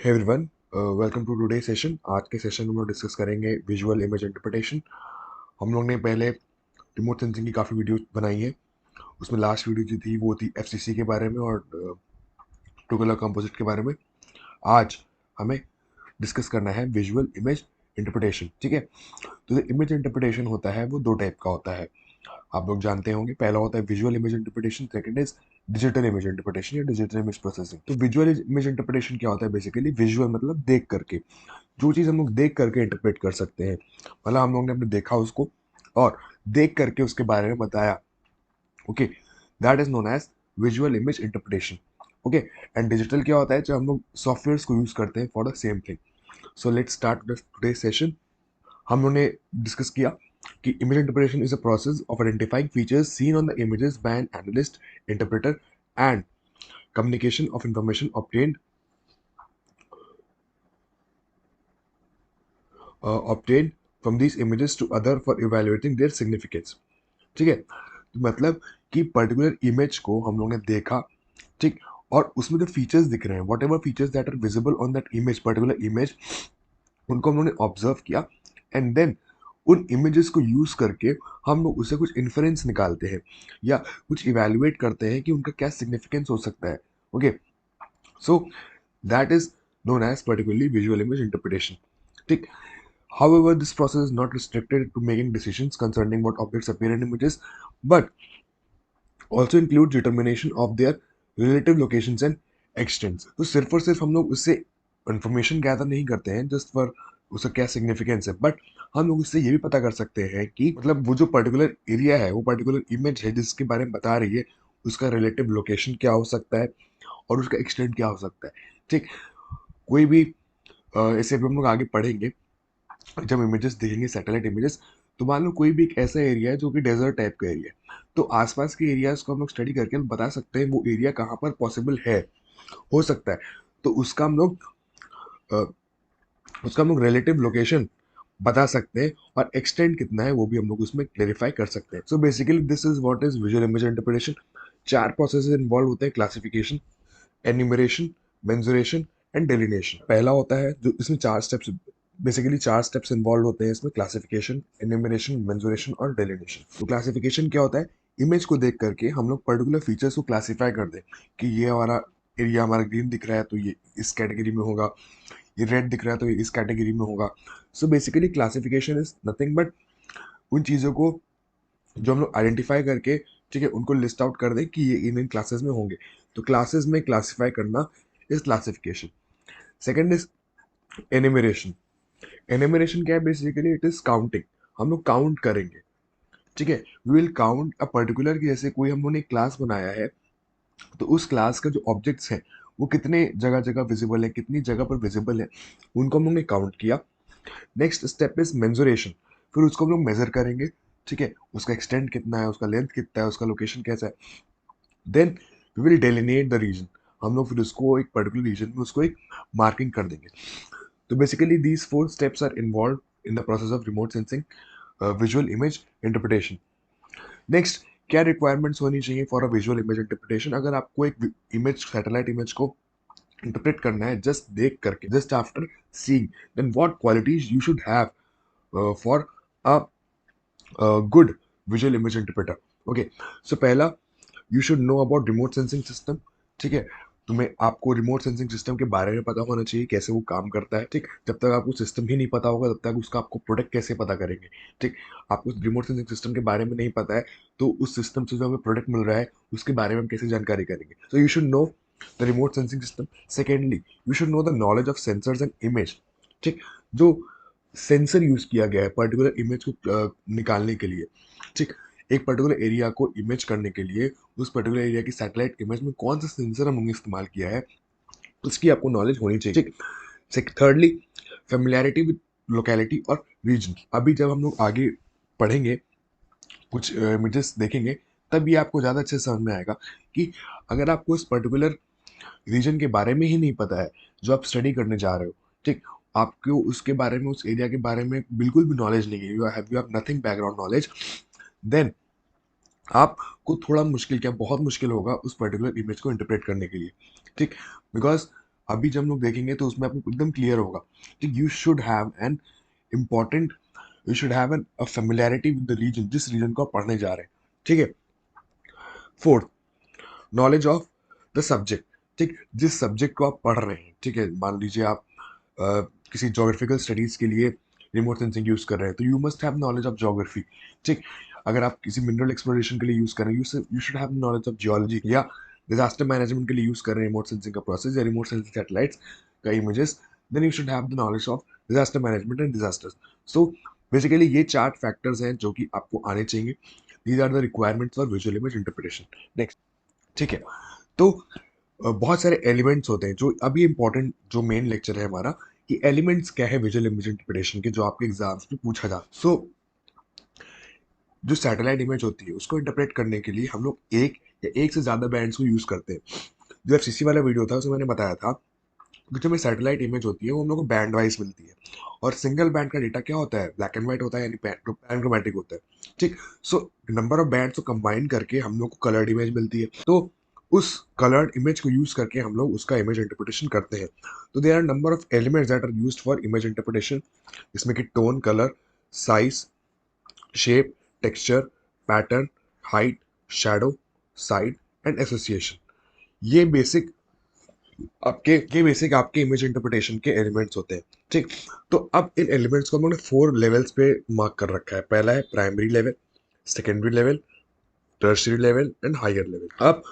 Hey everyone, welcome to today session. आज के session में हम लोग डिस्कस करेंगे विजुअल इमेज इंटरप्रिटेशन। हम लोग ने पहले रिमोट सेंसिंग की काफ़ी वीडियो बनाई है। उसमें लास्ट वीडियो जो थी वो थी एफसीसी के बारे में और टू कलर कंपोजिट के बारे में। आज हमें डिस्कस करना है विजुअल इमेज इंटरप्रिटेशन। ठीक है, तो जो इमेज इंटरप्रिटेशन होता है वो दो टाइप का होता है, आप लोग जानते होंगे। पहला होता है visual image interpretation, second is digital image interpretation या डिजिटल इमेज प्रोसेसिंग। तो विजुअल इमेज इंटरप्रिटेशन क्या होता है? बेसिकली विजुअल मतलब देख करके, जो चीज़ हम लोग देख करके इंटरप्रेट कर सकते हैं। मतलब हम लोग ने अपने देखा उसको और देख करके उसके बारे में बताया। Okay, that is known as visual image interpretation. Okay, and digital क्या होता है? जब हम लोग सॉफ्टवेयर को यूज करते हैं for the same thing. So let's start today session. हम लोगों ने डिस्कस किया कि image interpretation is a process of identifying features seen on the images by an analyst, interpreter and communication of information obtained from these images to other for evaluating their significance। ठीक है, तो मतलब कि particular image को हम लोगों ने देखा, ठीक, और उसमें जो फीचर्स दिख रहे हैं, what features that are visible on that image, particular image, उनको हम लोगों ने ऑब्जर्व किया। एंड देन उन इमेजेस को यूज करके हम लोग उससे कुछ इन्फरेंस निकालते हैं या कुछ इवेल्युएट करते हैं कि उनका क्या सिग्निफिकेंस हो सकता है। Okay, so that is known as particularly visual image interpretation। ठीक, however this process is not restricted to making decisions concerning what objects appear in images, but also includes determination of their relative locations and extents। तो सिर्फ और सिर्फ हम लोग उससे information gather नहीं करते हैं जस्ट फॉर उसका क्या सिग्निफिकेंस है, बट हम लोग उससे ये भी पता कर सकते हैं कि मतलब वो जो पर्टिकुलर एरिया है, वो पर्टिकुलर इमेज है जिसके बारे में बता रही है, उसका रिलेटिव लोकेशन क्या हो सकता है और उसका एक्सटेंट क्या हो सकता है। ठीक, कोई भी ऐसे भी हम लोग आगे पढ़ेंगे जब इमेजेस देखेंगे, सैटेलाइट इमेजेस। तो मान लो कोई भी एक ऐसा एरिया है जो कि डेजर्ट टाइप का एरिया है, तो आसपास के एरियाज को हम लोग स्टडी करके हम बता सकते हैं वो एरिया कहाँ पर पॉसिबल है, हो सकता है। तो अ, उसका हम लोग रिलेटिव लोकेशन बता सकते हैं और एक्सटेंड कितना है वो भी हम लोग उसमें क्लेरिफाई कर सकते हैं। So basically this is what is visual image interpretation. चार प्रोसेसेस इन्वॉल्व होते हैं: क्लासिफिकेशन, एन्यूमरेशन, मेंसुरेशन एंड डेलिनेशन। पहला होता है जो इसमें चार स्टेप्स, बेसिकली चार स्टेप्स इन्वॉल्व होते हैं इसमें: क्लासिफिकेशन, एन्यूमरेशन, मेंसुरेशन और डेलिनेशन। तो क्लासिफिकेशन क्या होता है? इमेज को देख करके हम लोग पर्टिकुलर फीचर्स को क्लासिफाई कर दें कि ये हमारा एरिया, हमारा ग्रीन दिख रहा है तो ये इस कैटेगरी में होगा, ये रेड दिख रहा है तो ये इस कैटेगरी में होगा। So basically classification is nothing but उन चीज़ों को जो हम लोग आइडेंटिफाई करके, ठीक है, उनको लिस्ट आउट कर दें कि ये इन इन क्लासेस में होंगे। तो क्लासेस में क्लासिफाई करना is classification. Second is enumeration. Enumeration क्या है? Basically it is counting. हम लोग काउंट करेंगे, ठीक है, we will count a particular, जैसे कोई हम लोगों ने क्लास बनाया है तो उस क्लास का जो ऑब्जेक्ट्स हैं वो कितने जगह जगह विजिबल है, कितनी जगह पर विजिबल है, उनको हम लोग ने काउंट किया। Next step is mensuration. फिर उसको हम लोग मेजर करेंगे, ठीक है, उसका एक्सटेंट कितना है, उसका लेंथ कितना है, उसका लोकेशन कैसा है। Then we will delineate the region. हम लोग फिर उसको एक पर्टिकुलर रीजन में उसको एक मार्किंग कर देंगे। तो basically these four steps are involve in the process of remote sensing visual image interpretation. Next, क्या रिक्वायरमेंट्स होनी चाहिए for a visual image interpretation? अगर आपको एक इमेज, सैटेलाइट इमेज को इंटरप्रेट करना है जस्ट देख करके, just after seeing, then what qualities you should have for a good visual image interpreter. Okay, so पहला, you should know about remote sensing system. ठीक है, तुम्हें आपको रिमोट सेंसिंग सिस्टम के बारे में पता होना चाहिए, कैसे वो काम करता है। ठीक, जब तक आपको सिस्टम ही नहीं पता होगा तब तक उसका आपको प्रोडक्ट कैसे पता करेंगे। ठीक, आपको रिमोट सेंसिंग सिस्टम के बारे में नहीं पता है तो उस सिस्टम से जो हमें प्रोडक्ट मिल रहा है उसके बारे में हम कैसे जानकारी करेंगे? So you should know the remote sensing system. Secondly, you should know the knowledge of sensors and image. ठीक, जो सेंसर यूज किया गया है पर्टिकुलर इमेज को निकालने के लिए, ठीक, एक पर्टिकुलर एरिया को इमेज करने के लिए उस पर्टिकुलर एरिया की सैटेलाइट इमेज में कौन सा सेंसर हमने इस्तेमाल किया है, उसकी आपको नॉलेज होनी चाहिए। ठीक, थर्डली, फेमिलियरिटी विद लोकेलिटी और रीजन। अभी जब हम लोग आगे पढ़ेंगे, कुछ इमेजेस देखेंगे, तब ये आपको ज़्यादा अच्छे से समझ में आएगा कि अगर आपको उस पर्टिकुलर रीजन के बारे में ही नहीं पता है जो आप स्टडी करने जा रहे हो, ठीक, आपको उसके बारे में, उस एरिया के बारे में बिल्कुल भी नॉलेज नहीं है, you have nothing background knowledge, then आपको थोड़ा मुश्किल, क्या बहुत मुश्किल होगा उस पर्टिकुलर इमेज को इंटरप्रेट करने के लिए। ठीक, बिकॉज अभी जब हम लोग देखेंगे तो उसमें आपको एकदम क्लियर होगा कि you should have an important, you should have an a familiarity with the region, जिस रीजन को आप पढ़ने जा रहे हैं। ठीक है। Fourth, knowledge of the subject. ठीक, जिस सब्जेक्ट को आप पढ़ रहे हैं, ठीक है, मान लीजिए आप किसी जोग्राफिकल स्टडीज के लिए रिमोट सेंसिंग यूज कर रहे हैं, तो you must have knowledge of geography. ठीक, अगर आप किसी मिनरल एक्सप्लोरेशन के लिए यूज कर रहे हैं, you should have knowledge of geology, या डिजास्टर मैनेजमेंट के लिए यूज कर रहे हैं रिमोट सेंसिंग का प्रोसेस या रिमोट सेंसिंग सैटेलाइट्स का images, then you should have the knowledge of disaster management and disasters. So basically ये 4 फैक्टर्स हैं जो कि आपको आने चाहिए। These are the requirements for visual image interpretation. Next, ठीक है, तो बहुत सारे एलिमेंट्स होते हैं जो अभी इंपॉर्टेंट, जो मेन लेक्चर है हमारा, कि एलिमेंट्स क्या है विजुअल इमेज इंटरप्रिटेशन के, जो आपके एग्जाम्स में पूछा जाता है। सो जो सैटेलाइट इमेज होती है उसको इंटरप्रेट करने के लिए हम लोग एक या एक से ज्यादा बैंड्स को यूज करते हैं। जो एफसीसी वाला वीडियो था उसमें मैंने बताया था कि जो हमें सैटेलाइट इमेज होती है वो हम लोग को बैंड वाइज मिलती है, और सिंगल बैंड का डेटा क्या होता है, ब्लैक एंड व्हाइट होता है, यानी पैनक्रोमैटिक होता है। ठीक, सो नंबर ऑफ बैंड्स को कंबाइन करके हम लोग को कलर्ड इमेज मिलती है। तो उस कलर्ड इमेज को यूज करके हम लोग उसका इमेज इंटरप्रिटेशन करते हैं। तो there are number of elements that are used for image interpretation, जिसमें कि tone, colour, size, shape, texture, pattern, height, shadow, side and association. ये बेसिक आपके इमेज इंटरप्रिटेशन के एलिमेंट्स होते हैं। ठीक, तो अब इन एलिमेंट्स को हम लोगों ने 4 लेवल्स पे मार्क कर रखा है। पहला है primary level, secondary level, tertiary level and higher level. अब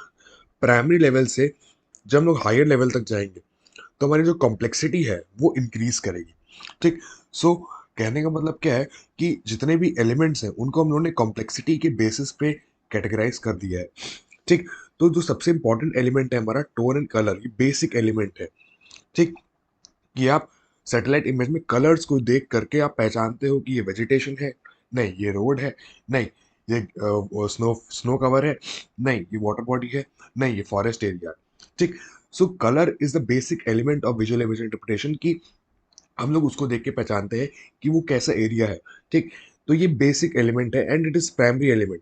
प्राइमरी लेवल से जब हम लोग हायर लेवल तक जाएंगे तो हमारी जो कॉम्प्लेक्सिटी है वो इंक्रीज करेगी। ठीक, सो कहने का मतलब क्या है कि जितने भी एलिमेंट्स हैं उनको हम लोगों ने कॉम्प्लेक्सिटी के बेसिस पे कैटेगराइज कर दिया है। ठीक, तो जो सबसे इंपॉर्टेंट एलिमेंट है हमारा टोन एंड कलर, ये बेसिक एलिमेंट है। ठीक, कि आप सैटेलाइट इमेज में कलर्स को देख करके आप पहचानते हो कि ये वेजिटेशन है, नहीं ये रोड है, नहीं ये स्नो स्नो कवर है, नहीं ये वाटर बॉडी है, नहीं ये फॉरेस्ट एरिया है। ठीक, so colour is the basic element of visual image interpretation, की हम लोग उसको देख के पहचानते हैं कि वो कैसा एरिया है। ठीक, तो ये बेसिक एलिमेंट है and it is primary element,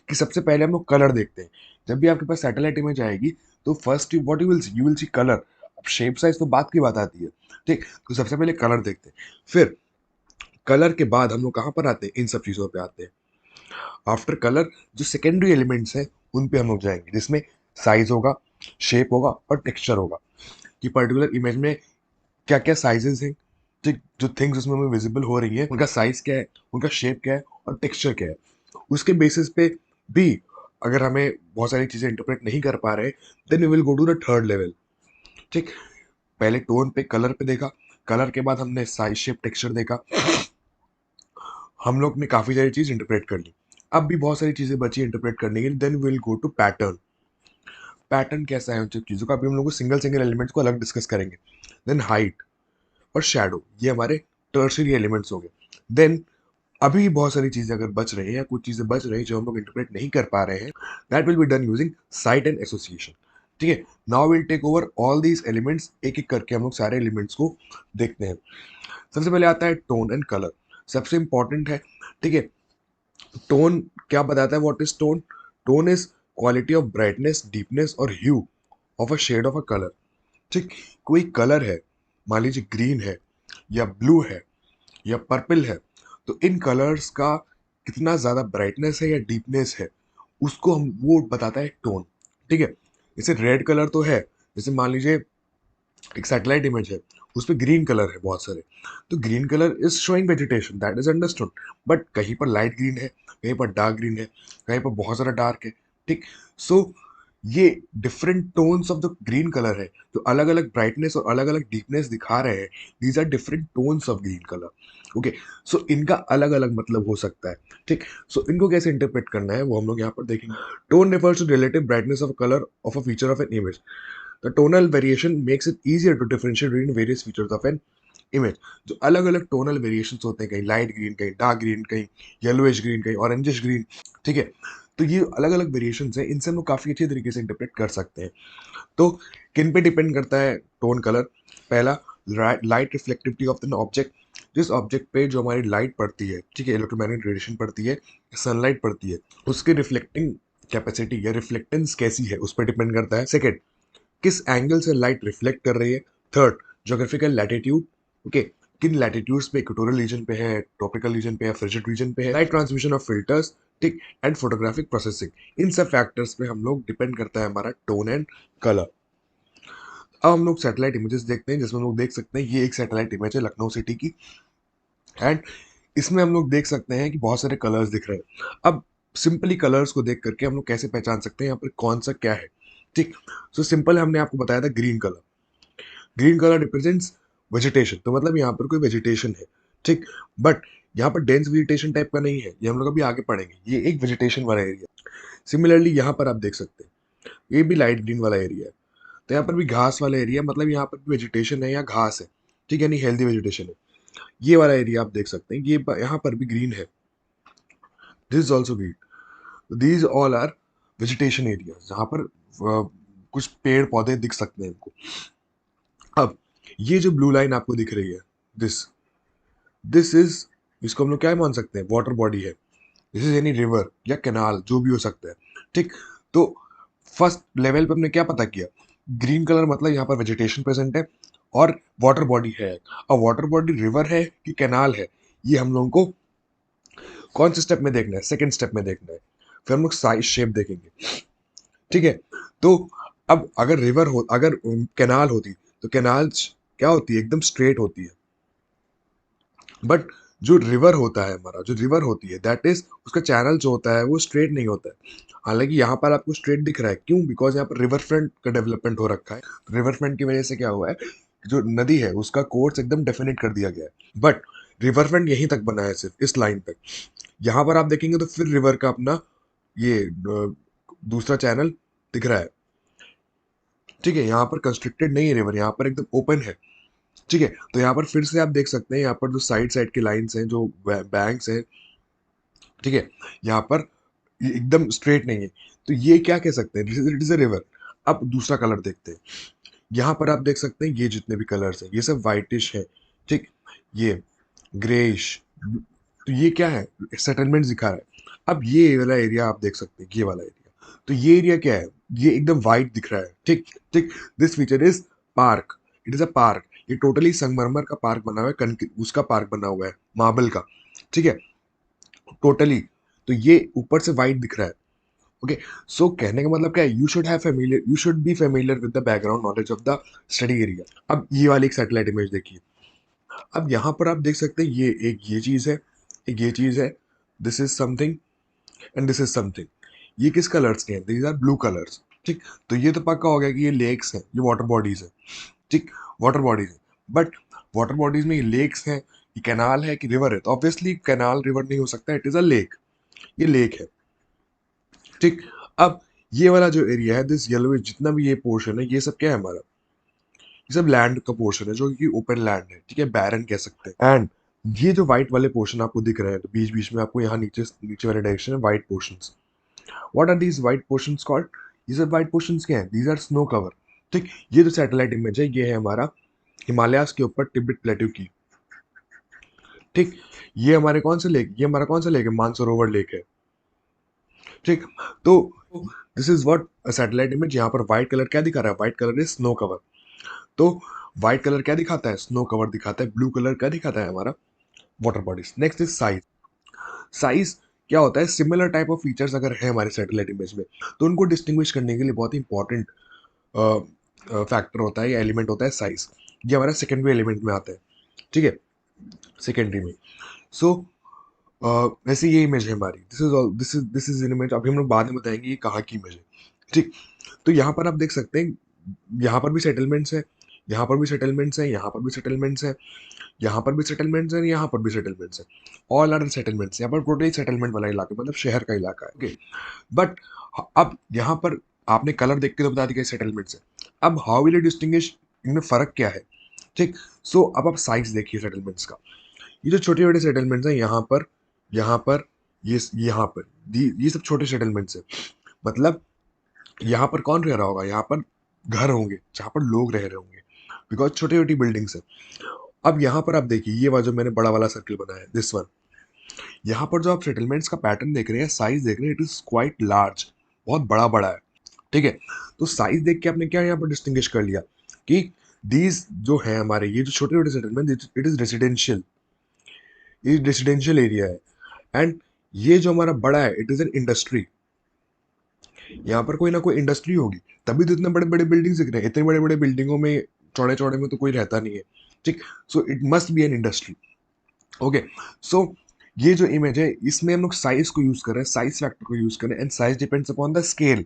कि सबसे पहले हम लोग कलर देखते हैं। जब भी आपके पास सैटेलाइट इमेज आएगी तो first what you will see colour. अब शेप साइज तो बात की बात आती है। ठीक, तो सबसे पहले कलर देखते हैं, फिर कलर के बाद हम लोग कहाँ पर आते हैं, इन सब चीजों पे आते हैं। आफ्टर कलर जो सेकेंडरी एलिमेंट्स हैं उन पे हम लोग जाएंगे, जिसमें साइज होगा, शेप होगा और टेक्सचर होगा, कि पर्टिकुलर इमेज में क्या क्या साइजेस हैं। ठीक, जो थिंग्स उसमें हमें विजिबल हो रही है उनका साइज क्या है, उनका शेप क्या है और टेक्सचर क्या है। उसके बेसिस पे भी अगर हमें बहुत सारी चीजें इंटरप्रेट नहीं कर पा रहे, then we will go to the third level. ठीक, पहले टोन पे कलर पे देखा, कलर के बाद हमने साइज शेप टेक्सचर देखा, हम लोग ने काफी सारी चीज इंटरप्रेट कर ली। अब भी बहुत सारी चीजें बची इंटरप्रेट करने के लिए, then will go to pattern. Pattern कैसा है उन सब चीजों का, अभी हम लोग सिंगल सिंगल एलिमेंट्स को अलग डिस्कस करेंगे। देन हाइट और शैडो, ये हमारे टर्शरी एलिमेंट्स हो गए। देन अभी बहुत सारी चीजें अगर बच रही हैं या कुछ चीजें बच रही हैं जो हम लोग इंटरप्रेट नहीं कर पा रहे हैं, that will be done using site and association. ठीक है, now will take over all these elements, एक एक करके हम लोग सारे एलिमेंट्स को देखते हैं। सबसे पहले आता है टोन एंड कलर, सबसे इंपॉर्टेंट है। ठीक है, टोन क्या बताता है, what is tone? Tone is quality of brightness, deepness और hue of a shade of a colour. ठीक, कोई कलर है, मान लीजिए ग्रीन है या ब्लू है या पर्पल है, तो इन कलर्स का कितना ज्यादा ब्राइटनेस है या डीपनेस है, उसको हम वो बताता है टोन। ठीक है, जैसे रेड कलर तो है, जैसे मान लीजिए एक सैटेलाइट इमेज है, उस पर ग्रीन कलर है बहुत सारे, तो green colour is showing vegetation, that is understood. But कहीं पर लाइट ग्रीन है, कहीं पर डार्क ग्रीन है, कहीं पर बहुत सारा डार्क है। ठीक, सो ये different tones of the green colour है, जो अलग अलग ब्राइटनेस और अलग अलग डीपनेस दिखा रहे हैं। These are different tones of green colour. Okay, so इनका अलग अलग मतलब हो सकता है। ठीक, सो इनको कैसे इंटरप्रेट करना है वो हम लोग यहाँ पर देखेंगे। Tone refers to relative brightness of color of a feature of an image. The tonal variation makes it easier to differentiate between various features of an image. जो अलग अलग टोनल वेरिएशंस होते हैं, कहीं लाइट ग्रीन, कहीं dark green, कहीं yellowish green, कहीं orangish green. ठीक है, तो ये अलग अलग वेरिएशंस हैं, इनसे हम लोग काफी अच्छी तरीके से इंटरप्रेट कर सकते हैं। तो किन पे डिपेंड करता है टोन कलर? पहला, light reflectivity of the object, जिस ऑब्जेक्ट पे जो हमारी लाइट पड़ती है, ठीक है, इलेक्ट्रोमैग्नेटिक रेडिएशन पड़ती है, सनलाइट पड़ती है, उसकी रिफ्लेक्टिंग कैपेसिटी या रिफ्लेक्टेंस कैसी है, उस पर डिपेंड करता है। सेकेंड, किस एंगल से लाइट रिफ्लेक्ट कर रही है। थर्ड, ज्योग्राफिकल लैटिट्यूड, ओके, किन लैटिट्यूड्स पे, इक्वेटोरियल रीजन पे है, ट्रॉपिकल रीजन पे है, फ्रिजिड रीजन पे है, लाइट ट्रांसमिशन ऑफ फिल्टर्स, ठीक, एंड फोटोग्राफिक प्रोसेसिंग। इन सब फैक्टर्स पे हम लोग डिपेंड करता है हमारा टोन एंड कलर। अब हम लोग सैटेलाइट इमेजेस देखते हैं, जिसमें हम लोग देख सकते हैं ये एक सैटेलाइट इमेज है लखनऊ सिटी की, एंड इसमें हम लोग देख सकते हैं कि बहुत सारे कलर्स दिख रहे हैं। अब सिंपली कलर्स को देख करके हम लोग कैसे पहचान सकते हैं यहाँ पर कौन सा क्या है, ठीक। सो सिंपल हमने आपको बताया था green colour. Green colour represents vegetation, तो मतलब यहाँ पर कोई वेजिटेशन है, ठीक। बट यहाँ पर डेंस वेजिटेशन टाइप का नहीं है, ये हम लोग अभी आगे पढ़ेंगे। ये एक वेजिटेशन वाला एरिया। सिमिलरली यहाँ पर आप देख सकते हैं ये भी लाइट ग्रीन वाला एरिया है। तो यहाँ पर भी घास वाला एरिया, मतलब यहाँ पर भी वेजिटेशन है या घास है, ठीक है, यानी हेल्दी वेजिटेशन है। ये वाला एरिया आप देख सकते हैं, ये यहाँ पर भी ग्रीन है। This is also green. These all are vegetation area, जहाँ पर कुछ पेड़ पौधे दिख सकते हैं हमको। अब ये जो ब्लू लाइन आपको दिख रही है, दिस दिस इज, इसको हम लोग क्या मान सकते हैं, वाटर बॉडी है। दिस इज एनी रिवर या कैनाल, जो भी हो सकता है, ठीक। तो फर्स्ट लेवल पे हमने क्या पता किया, ग्रीन कलर मतलब यहाँ पर वेजिटेशन प्रेजेंट है और वाटर बॉडी है। अब वाटर बॉडी रिवर है कि कैनाल है, ये हम लोगों को कौन से स्टेप में देखना है, सेकंड स्टेप में देखना है। फिर हम लोग साइज शेप देखेंगे, ठीक है। तो अब अगर रिवर हो, अगर कैनाल होती, तो कैनाल क्या होती है, एकदम स्ट्रेट होती है। बट जो रिवर होता है, हमारा जो रिवर होती है, दैट इज उसका चैनल जो होता है वो स्ट्रेट नहीं होता है। हालांकि यहाँ पर आपको स्ट्रेट दिख रहा है, क्यों, बिकॉज यहाँ पर रिवर फ्रंट का डेवलपमेंट हो रखा है। रिवर फ्रंट की वजह से क्या हुआ है, जो नदी है उसका कोर्स एकदम डेफिनेट कर दिया गया है। बट रिवर फ्रंट यहीं तक बना है, सिर्फ इस लाइन तक। यहाँ पर आप देखेंगे तो फिर रिवर का अपना ये दूसरा चैनल दिख रहा है, ठीक है। यहाँ पर कंस्ट्रक्टेड नहीं है रिवर, यहाँ पर एकदम ओपन है, ठीक है। तो यहाँ पर फिर से आप देख सकते हैं, यहाँ पर जो साइड साइड की लाइंस हैं, जो बैंक्स हैं, ठीक है, यहाँ पर ये एकदम स्ट्रेट नहीं है। तो ये क्या कह सकते हैं, इट इज अ रिवर। अब दूसरा कलर देखते हैं। यहाँ पर आप देख सकते हैं ये जितने भी कलर्स हैं ये सब वाइटिश है, ठीक। ये ग्रेइश, तो ये क्या है, सेटलमेंट दिखा रहा है। अब ये वाला एरिया आप देख सकते हैं, ये वाला एरिया, तो ये एरिया क्या है, ये एकदम वाइट दिख रहा है, ठीक, ठीक। This feature is park, it is a park. ये टोटली संगमरमर का पार्क बना हुआ है, उसका पार्क बना हुआ है, मार्बल का, ठीक है, टोटली। तो ये ऊपर से वाइट दिख रहा है, ओके। सो कहने का मतलब क्या है, you should be familiar with the background knowledge of the study area. अब ये वाली एक सैटेलाइट इमेज देखिए। अब यहाँ पर आप देख सकते हैं ये एक ये चीज है, एक ये चीज है, this is something and this is something. ये किस कलर्स के हैं, दीज आर ब्लू कलर्स, ठीक। तो ये तो पक्का हो गया कि ये लेक्स हैं, ये वाटर बॉडीज है, ठीक, वाटर बॉडीज है। बट वाटर बॉडीज में ये लेक्स हैं, ये कैनाल है कि रिवर है, तो ऑब्वियसली कैनाल रिवर नहीं हो सकता, इट इज अ लेक, ये लेक है, ठीक। अब ये वाला जो एरिया है, दिस येलो, जितना भी ये पोर्शन है, ये सब क्या है हमारा, ये सब लैंड का पोर्शन है, जो कि ओपन लैंड है, ठीक है, बैरन कह सकते हैं। एंड ये जो व्हाइट वाले पोर्शन आपको दिख रहे हैं, तो बीच बीच में आपको यहाँ नीचे नीचे वाले डायरेक्शन में white portions, what are these white portions called, ये सब व्हाइट पोर्शंस क्या है, दीज आर स्नो कवर, ठीक। ये जो सैटेलाइट इमेज है ये है हमारा हिमालयास के ऊपर तिब्बत प्लेट्यू की, ठीक। ये हमारे कौन से लेक, ये हमारा कौन सा लेक है, मानसरोवर लेक है, ठीक। तो this is what satellite image, यहाँ पर व्हाइट कलर क्या दिखा रहा है, white colour is snow cover. तो व्हाइट कलर क्या दिखाता है, स्नो कवर दिखाता है। ब्लू कलर क्या दिखाता है, हमारा water bodies. Next is size. Size क्या होता है, सिमिलर टाइप ऑफ फीचर्स अगर है हमारे सैटेलाइट इमेज में, तो उनको डिस्टिंग्विश करने के लिए बहुत ही इंपॉर्टेंट फैक्टर होता है या एलिमेंट होता है साइज। ये हमारा सेकेंडरी एलिमेंट में आता है, ठीक है, सेकेंडरी में। सो वैसे ये इमेज है हमारी, दिस इज एन इमेज। अभी हम लोग बाद में बताएंगे ये कहाँ की इमेज है, ठीक। तो यहाँ पर आप देख सकते हैं, यहाँ पर भी सेटलमेंट्स है, यहाँ पर भी सेटलमेंट्स है, यहाँ पर भी सेटलमेंट्स है, यहाँ पर भी सेटलमेंट्स है, यहाँ पर भी सेटलमेंट्स है। ऑल आर सेटलमेंट्स, यहाँ पर टोटली सेटलमेंट वाला इलाका, मतलब शहर का इलाका है, ओके। बट अब यहाँ पर आपने कलर देख के तो बता दिया सेटलमेंट्स है। अब हाउ विल यू डिस्टिंग्विश, इनमें फर्क क्या है, ठीक। सो अब आप साइज देखिए सेटलमेंट्स का। ये जो छोटे छोटे सेटलमेंट्स हैं, यहाँ पर, ये यहाँ पर, ये सब छोटे सेटलमेंट्स हैं। मतलब यहाँ पर कौन रह रहा होगा, यहाँ पर घर होंगे जहाँ पर लोग रह रहे होंगे, बिकॉज छोटी छोटी बिल्डिंग्स है। अब यहाँ पर आप देखिए ये वाला जो मैंने बड़ा वाला सर्कल बनाया है, दिस वन, यहाँ पर जो आप सेटलमेंट्स का पैटर्न देख रहे हैं, साइज देख रहे हैं, इट इज क्वाइट लार्ज, बहुत बड़ा बड़ा है। ठीक है। तो साइज देख के आपने क्या यहाँ पर डिस्टिंग्विश कर लिया कि दीज जो है हमारे ये जो छोटे छोटे सेटलमेंट, इट इज रेसिडेंशियल, ये रेसिडेंशियल एरिया है। एंड ये जो हमारा बड़ा है इट इज एन इंडस्ट्री, यहाँ पर कोई ना कोई इंडस्ट्री होगी, तभी तो इतने बड़े बड़े बिल्डिंग्स दिख रहे हैं। इतने बड़े बड़े बिल्डिंगों में, चौड़े चौड़े में तो कोई रहता नहीं है। ठीक। So it must be an industry. Okay. So ये जो इमेज है इसमें हम लोग साइज को यूज कर रहे हैं, साइज फैक्टर को यूज कर रहे हैं, and size depends upon the scale.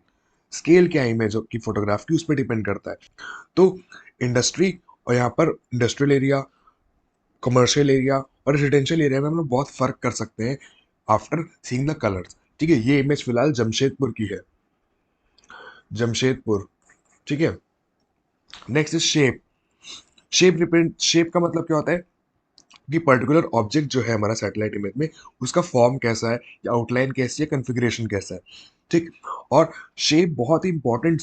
Scale क्या है इमेज की फोटोग्राफ की, उस पर डिपेंड करता है। तो इंडस्ट्री, और यहाँ पर इंडस्ट्रियल एरिया, कमर्शियल एरिया और रेजिडेंशियल एरिया में हम लोग बहुत फर्क कर सकते हैं आफ्टर सीइंग द कलर्स। ठीक है। ये इमेज फिलहाल जमशेदपुर की है, जमशेदपुर। ठीक है। Next is shape. Shape represent, shape का मतलब क्या होता है कि पर्टिकुलर ऑब्जेक्ट जो है हमारा सैटेलाइट इमेज में, उसका फॉर्म कैसा है, या आउटलाइन कैसी है, कन्फिग्रेशन कैसा है। ठीक। और शेप बहुत ही इंपॉर्टेंट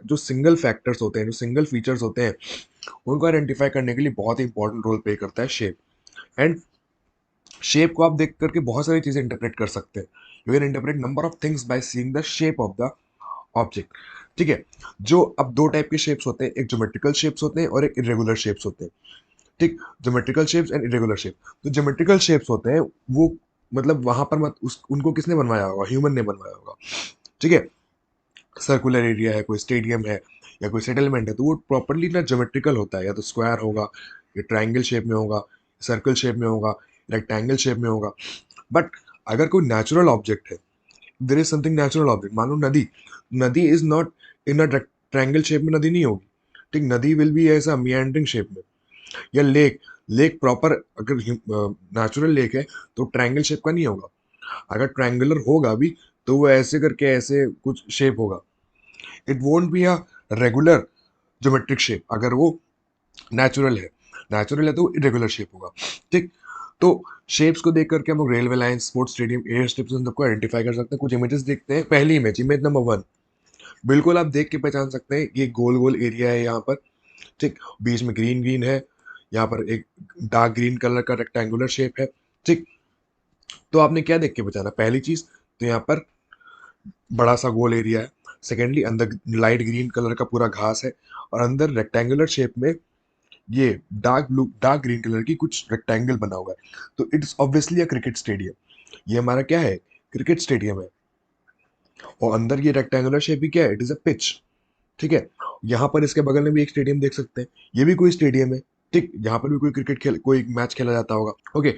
जो सिंगल फैक्टर्स होते हैं, जो सिंगल फीचर्स होते हैं, उनको आइडेंटिफाई करने के लिए बहुत ही इंपॉर्टेंट रोल प्ले करता है शेप। एंड शेप को आप देख करके बहुत सारी चीजें इंटरप्रेट कर सकते हैं। You can interpret number of things by seeing the shape of the object. ठीक है। जो अब दो टाइप के शेप्स होते हैं, एक ज्योमेट्रिकल शेप्स होते हैं और एक इरेगुलर शेप्स होते हैं। ठीक। Geometrical shapes and irregular shape. तो ज्योमेट्रिकल शेप्स होते हैं वो, मतलब वहां पर मत उनको किसने बनवाया होगा, ह्यूमन ने बनवाया होगा। ठीक है। सर्कुलर एरिया है, कोई स्टेडियम है, या कोई सेटलमेंट है, तो वो प्रॉपरली ना ज्योमेट्रिकल होता है, या तो स्क्वायर होगा, या ट्राइंगल शेप में होगा, सर्कल शेप में होगा, रेक्टेंगल शेप में होगा। बट अगर कोई नेचुरल ऑब्जेक्ट है, there is something natural object, मान लो नदी, नदी is not in a triangle shape में, नदी नहीं होगी। ठीक। नदी विल बी ऐसा मियांडरिंग शेप में। या लेक, लेक प्रॉपर अगर नेचुरल लेक है तो ट्रायंगल शेप का नहीं होगा। अगर ट्रायंगुलर होगा भी तो वो ऐसे करके ऐसे कुछ शेप होगा। It won't be a regular geometric shape अगर वो नेचुरल है। नेचुरल है तो इरेगुलर शेप होगा। ठीक। तो शेप्स को देख करके हम लोग railway line, sports stadium, air strips, उन सबको आइडेंटिफाई कर सकते हैं। कुछ इमेजेस देखते हैं। पहली इमेज, इमेज नंबर 1, बिल्कुल आप देख के पहचान सकते हैं ये गोल गोल एरिया है यहाँ पर। ठीक। बीच में ग्रीन ग्रीन है, यहाँ पर एक डार्क ग्रीन कलर का रेक्टेंगुलर शेप है। ठीक। तो आपने क्या देख के पहचाना, पहली चीज तो यहाँ पर बड़ा सा गोल एरिया है। सेकेंडली अंदर लाइट ग्रीन कलर का पूरा घास है, और अंदर रेक्टेंगुलर शेप में ये डार्क ग्रीन कलर की कुछ रेक्टेंगल बना हुआ है। तो it's obviously a cricket stadium. ये हमारा क्या है, क्रिकेट स्टेडियम है। और अंदर ये रेक्टेंगुलर शेप भी क्या है, इट इज अ पिच। ठीक है। यहाँ पर इसके बगल में भी एक स्टेडियम देख सकते हैं, ये भी कोई स्टेडियम है। ठीक। यहाँ पर भी कोई क्रिकेट खेल, कोई मैच खेला जाता होगा। ओके।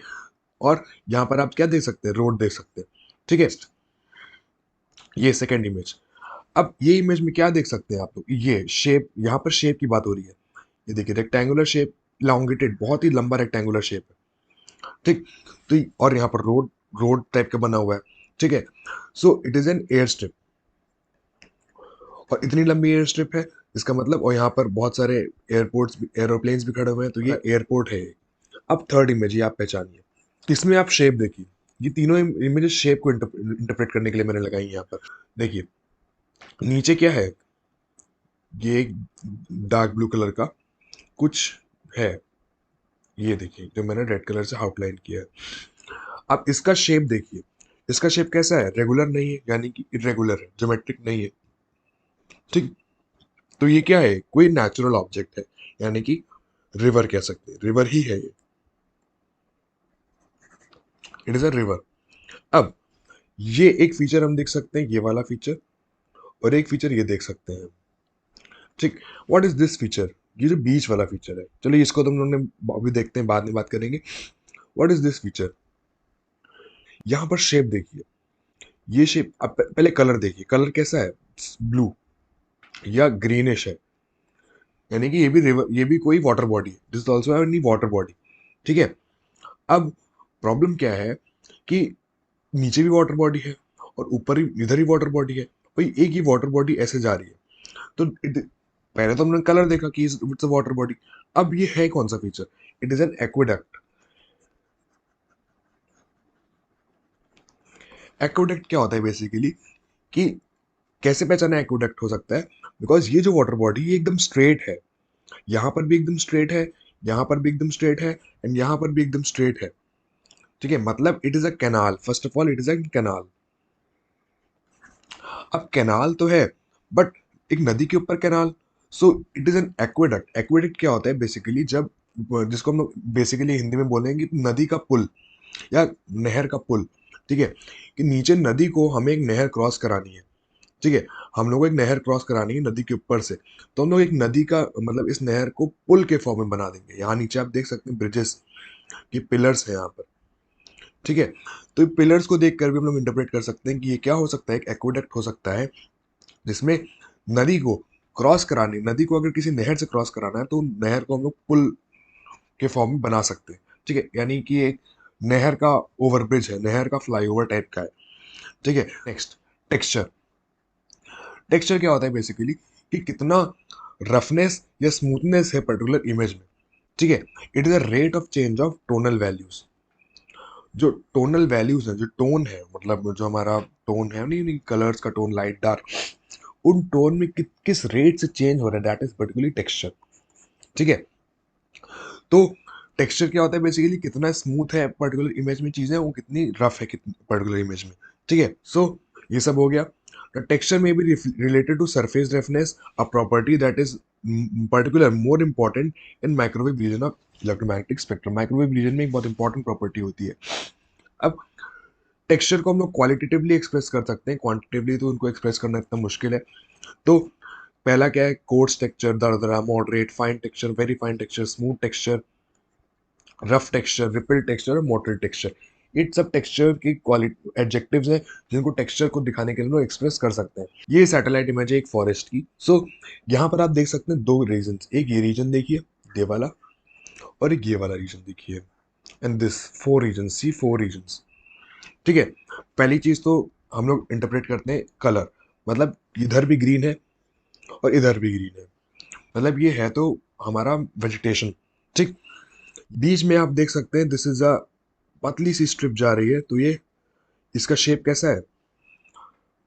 और यहाँ पर आप क्या देख सकते हैं, रोड देख सकते हैं। ठीक है। ये सेकेंड इमेज। अब ये इमेज में क्या देख सकते हैं आप लोग, ये शेप, यहाँ पर शेप की बात हो रही है। ये देखिए रेक्टेंगुलर शेप, लॉन्गिटेड, बहुत ही लंबा रेक्टेंगुलर शेप है। ठीक। तो और यहाँ पर रोड, रोड टाइप का बना हुआ है। ठीक है। So it is an air strip, और इतनी लंबी एयर स्ट्रिप है, इसका मतलब, और यहाँ पर बहुत सारे एयरपोर्ट्स भी, एरोप्लेन्स भी खड़े हुए हैं, तो ये एयरपोर्ट है। अब थर्ड इमेज, ये आप पहचानिए। इसमें आप शेप देखिए, ये तीनों इमेजेस शेप को इंटरप्रेट करने के लिए मैंने लगाई यहाँ पर। देखिए नीचे क्या है, ये एक डार्क ब्लू कलर का कुछ है, ये देखिए जो मैंने रेड कलर से आउटलाइन किया है। अब इसका शेप देखिए, इसका शेप कैसा है, रेगुलर नहीं है, यानी कि इरेगुलर है, ज्योमेट्रिक नहीं है। ठीक। तो ये क्या है, कोई नेचुरल ऑब्जेक्ट है, यानी कि रिवर कह सकते हैं, रिवर ही है ये, इट इज अ रिवर। अब ये एक फीचर हम देख सकते हैं, ये वाला फीचर, और एक फीचर ये देख सकते हैं। ठीक। व्हाट इज दिस फीचर, ये जो बीच वाला फीचर है, चलिए इसको तो हम लोग ने अभी देखते हैं, बाद में बात करेंगे। व्हाट इज दिस फीचर, यहाँ पर शेप देखिए, ये शेप, अब पहले कलर देखिए, कलर कैसा है, ब्लू या ग्रीनिश है, यानी कि ये भी रिवर, ये भी कोई वाटर बॉडी है, this also any water body. ठीक है। अब प्रॉब्लम क्या है कि नीचे भी वाटर बॉडी है, और ऊपर ही, इधर ही वाटर बॉडी है, भाई एक ही वाटर बॉडी ऐसे जा रही है। तो पहले तो हमने कलर देखा कि इट्स अ वाटर बॉडी। अब ये है कौन सा feature, it is an aqueduct. Aqueduct क्या होता है बेसिकली, कि कैसे पहचाना एक्वेडक्ट हो सकता है, बिकॉज ये जो वाटर बॉडी ये एकदम स्ट्रेट है, यहाँ पर भी एकदम स्ट्रेट है, यहाँ पर भी एकदम स्ट्रेट है, एंड यहाँ पर भी एकदम स्ट्रेट है। ठीक है। मतलब it is a canal, first of all it is a canal. अब कैनाल तो है, बट एक नदी के ऊपर canal, so it is an aqueduct. Aqueduct क्या होता है बेसिकली, जब जिसको हम लोग बेसिकली हिंदी में बोलेंगे नदी का पुल या नहर का पुल, ठीक है, कि नीचे नदी को हमें एक नहर क्रॉस करानी है, ठीक है, हम लोग को एक नहर क्रॉस करानी है नदी के ऊपर से, तो हम लोग एक नदी का मतलब इस नहर को पुल के फॉर्म में बना देंगे। यहाँ नीचे आप देख सकते हैं ब्रिजेस, ये पिलर्स हैं यहाँ पर, ठीक है। तो पिलर्स को देख कर भी हम लोग इंटरप्रेट कर सकते हैं कि ये क्या हो सकता है, एक एक्वेडक्ट हो सकता है जिसमें नदी को क्रॉस करानी, नदी को अगर किसी नहर से क्रॉस कराना है तो नहर को हम लोग पुल के फॉर्म में बना सकते हैं, ठीक है, यानी कि एक नहर का ओवरब्रिज है, नहर का फ्लाईओवर टाइप का है, ठीक है। Next, texture. टेक्सचर क्या होता है बेसिकली कि कितना रफनेस या स्मूथनेस है पर्टिकुलर इमेज में, ठीक है। It is a rate of change of tonal values. जो टोनल वैल्यूज है, जो टोन है, मतलब जो हमारा टोन है, नहीं नहीं कलर्स का टोन, लाइट डार्क, उन टोन में किस रेट से चेंज हो रहा है, दैट इज पर्टिकुलरली टेक्सचर, ठीक है। तो टेक्सचर क्या होता है बेसिकली, कितना स्मूथ है पर्टिकुलर इमेज में चीजें, वो कितनी रफ है कितनी पर्टिकुलर इमेज में, ठीक है। सो ये सब हो गया। The texture may be related to surface roughness, a property that is particular more important in microwave region of electromagnetic spectrum। Microwave region में एक बहुत इंपॉर्टेंट प्रॉपर्टी होती है। अब टेक्सचर को हम लोग क्वालिटेटिवली एक्सप्रेस कर सकते हैं, क्वांटिटेटिवली तो उनको एक्सप्रेस करना इतना मुश्किल है। तो पहला क्या है, कोर्स टेक्सचर, दरदरा, moderate, fine texture, very fine texture, smooth texture, rough texture, ripple texture और मोटल टेक्सचर। ये सब टेक्सचर की क्वालिटी एडजेक्टिव्स हैं जिनको टेक्सचर को दिखाने के लिए लोग एक्सप्रेस कर सकते हैं। ये सैटेलाइट इमेज है एक फॉरेस्ट की। सो यहाँ पर आप देख सकते हैं दो रीजन, एक ये रीजन देखिए, ये वाला, और एक ये वाला रीजन देखिए, and this four region, C four region, ठीक है। पहली चीज तो हम लोग इंटरप्रेट करते हैं कलर, मतलब इधर भी ग्रीन है और इधर भी ग्रीन है, मतलब ये है तो हमारा वेजिटेशन, ठीक। बीच में आप देख सकते हैं दिस इज अ पतली सी स्ट्रिप जा रही है, तो ये इसका शेप कैसा है,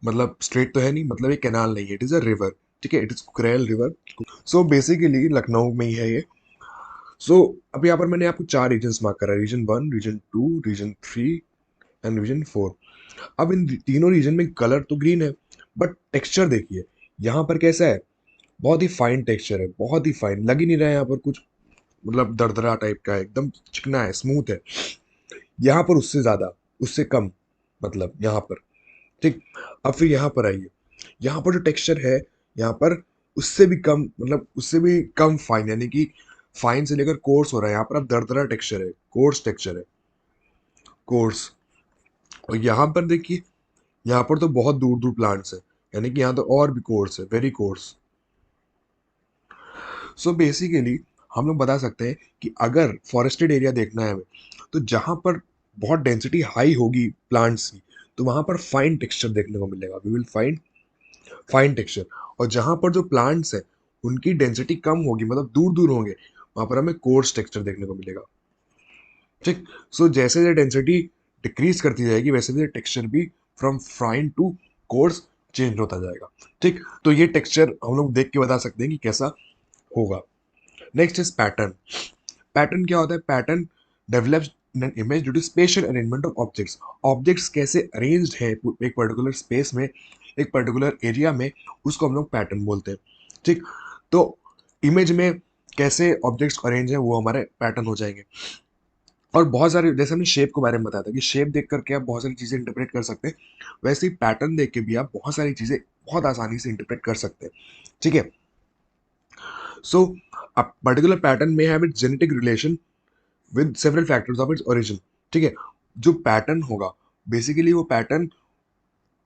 मतलब स्ट्रेट तो है नहीं, मतलब ये कैनाल नहीं है, इट इज अ रिवर, ठीक है, it is Kukrail river. So basically Lucknow में ही है ये। सो अब यहाँ पर मैंने आपको चार रीजन मार्क करा, region 1, region 2, region 3 and region 4। अब इन तीनों रीजन में कलर तो ग्रीन है, बट टेक्सचर देखिए यहाँ पर कैसा है, बहुत ही फाइन टेक्सचर है, बहुत ही फाइन, लग ही नहीं रहा है यहाँ पर कुछ, मतलब दरदरा टाइप का है, एकदम चिकना है, स्मूथ है। यहाँ पर उससे ज्यादा, उससे कम, मतलब यहाँ पर, ठीक। अब फिर यहाँ पर आइए, यहाँ पर जो टेक्सचर है, यहाँ पर उससे भी कम, मतलब उससे भी कम फाइन, यानी कि फाइन से लेकर कोर्स हो रहा है, यहाँ पर अब दरदरा टेक्सचर है, कोर्स टेक्सचर है, कोर्स। और यहाँ पर देखिए, यहाँ पर तो बहुत दूर दूर प्लांट्स है, यानी कि यहाँ तो और भी कोर्स है, वेरी कोर्स। सो बेसिकली हम लोग बता सकते हैं कि अगर फॉरेस्टेड एरिया देखना है हमें, तो जहाँ पर बहुत डेंसिटी हाई होगी प्लांट्स की, तो वहाँ पर फाइन टेक्सचर देखने को मिलेगा, we will find fine texture. और जहाँ पर जो प्लांट्स हैं उनकी डेंसिटी कम होगी, मतलब दूर दूर होंगे, वहाँ पर हमें कोर्स टेक्सचर देखने को मिलेगा, ठीक। सो जैसे जैसे डेंसिटी डिक्रीज करती जाएगी, वैसे वैसे टेक्सचर भी from fine to coarse change होता जाएगा, ठीक। तो ये टेक्सचर हम लोग देख के बता सकते हैं कि कैसा होगा। Next is pattern. पैटर्न क्या होता है, pattern develops an image due to special arrangement of objects. Objects कैसे अरेंज्ड है एक पर्टिकुलर स्पेस में, एक पर्टिकुलर एरिया में, उसको हम लोग पैटर्न बोलते हैं, ठीक। तो इमेज में कैसे ऑब्जेक्ट्स अरेंज है वो हमारे पैटर्न हो जाएंगे। और बहुत सारे, जैसे हमने शेप के बारे में बताया था कि शेप देख करके आप बहुत सारी चीजें इंटरप्रेट कर सकते हैं, वैसे ही पैटर्न देख के भी आप बहुत सारी चीजें बहुत आसानी से इंटरप्रेट कर सकते हैं, ठीक है। सो अ पर्टिकुलर पैटर्न में have it's genetic relation with several factors of its origin, ठीक है। जो पैटर्न होगा बेसिकली वो पैटर्न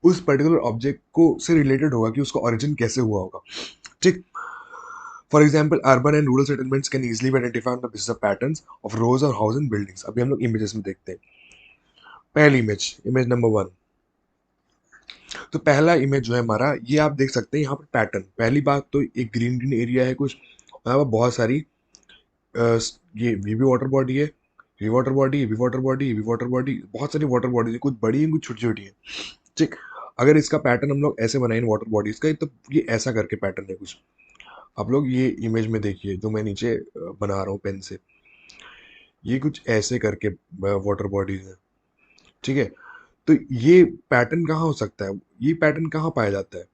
उस पर्टिकुलर ऑब्जेक्ट को से रिलेटेड होगा कि उसका ओरिजिन कैसे हुआ होगा, ठीक। For example urban and rural settlements can easily identify on the basis of patterns of रोज और हाउस एंड बिल्डिंग्स। अभी हम लोग इमेजेस में देखते हैं। पहली इमेज, इमेज नंबर 1। तो पहला इमेज जो है हमारा, ये आप देख सकते हैं यहाँ पर पैटर्न। पहली बात तो एक ग्रीन ग्रीन एरिया है कुछ, यहाँ पर बहुत सारी ये वीवी वाटर बॉडी है, ये वाटर बॉडी, ये भी वाटर बॉडी, ये भी वाटर बॉडी, बहुत सारी वाटर बॉडीज है, कुछ बड़ी हैं कुछ छोटी छोटी हैं, ठीक। अगर इसका पैटर्न हम लोग ऐसे बनाए वाटर बॉडीज का, तो ये ऐसा करके पैटर्न है कुछ। आप लोग ये इमेज में देखिए जो मैं नीचे बना रहा हूँ पेन से, ये कुछ ऐसे करके वाटर बॉडीज है, ठीक है। तो ये पैटर्न कहाँ हो सकता है, ये पैटर्न कहाँ पाया जाता है,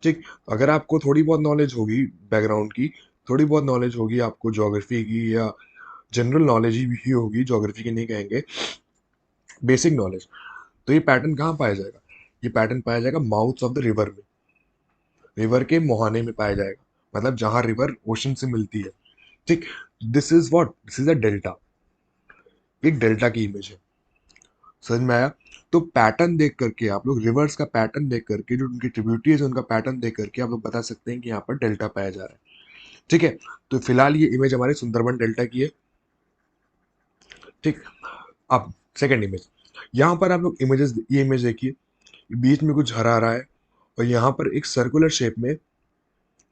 ठीक, अगर आपको थोड़ी बहुत नॉलेज होगी बैकग्राउंड की, थोड़ी बहुत नॉलेज होगी आपको ज्योग्राफी की, या जनरल नॉलेज ही होगी, ज्योग्राफी की नहीं कहेंगे, बेसिक नॉलेज, तो ये पैटर्न कहाँ पाया जाएगा? ये पैटर्न पाया जाएगा माउथ्स ऑफ द रिवर में, रिवर के मुहाने में पाया जाएगा, मतलब जहां रिवर ओशन से मिलती है। ठीक, this is what, this is a delta, एक डेल्टा की इमेज है। समझ में आया? तो पैटर्न देख करके आप लोग, रिवर्स का पैटर्न देख करके, जो उनकी ट्रिब्यूटरीज है उनका पैटर्न देख करके आप लोग बता सकते हैं कि यहाँ पर डेल्टा पाया जा रहा है। ठीक है, तो फिलहाल ये इमेज हमारे सुंदरबन डेल्टा की है। ठीक, अब सेकंड इमेज, यहाँ पर आप लोग इमेजेस, ये इमेज देखिए, बीच में कुछ हरा हरा है, और यहाँ पर एक सर्कुलर शेप में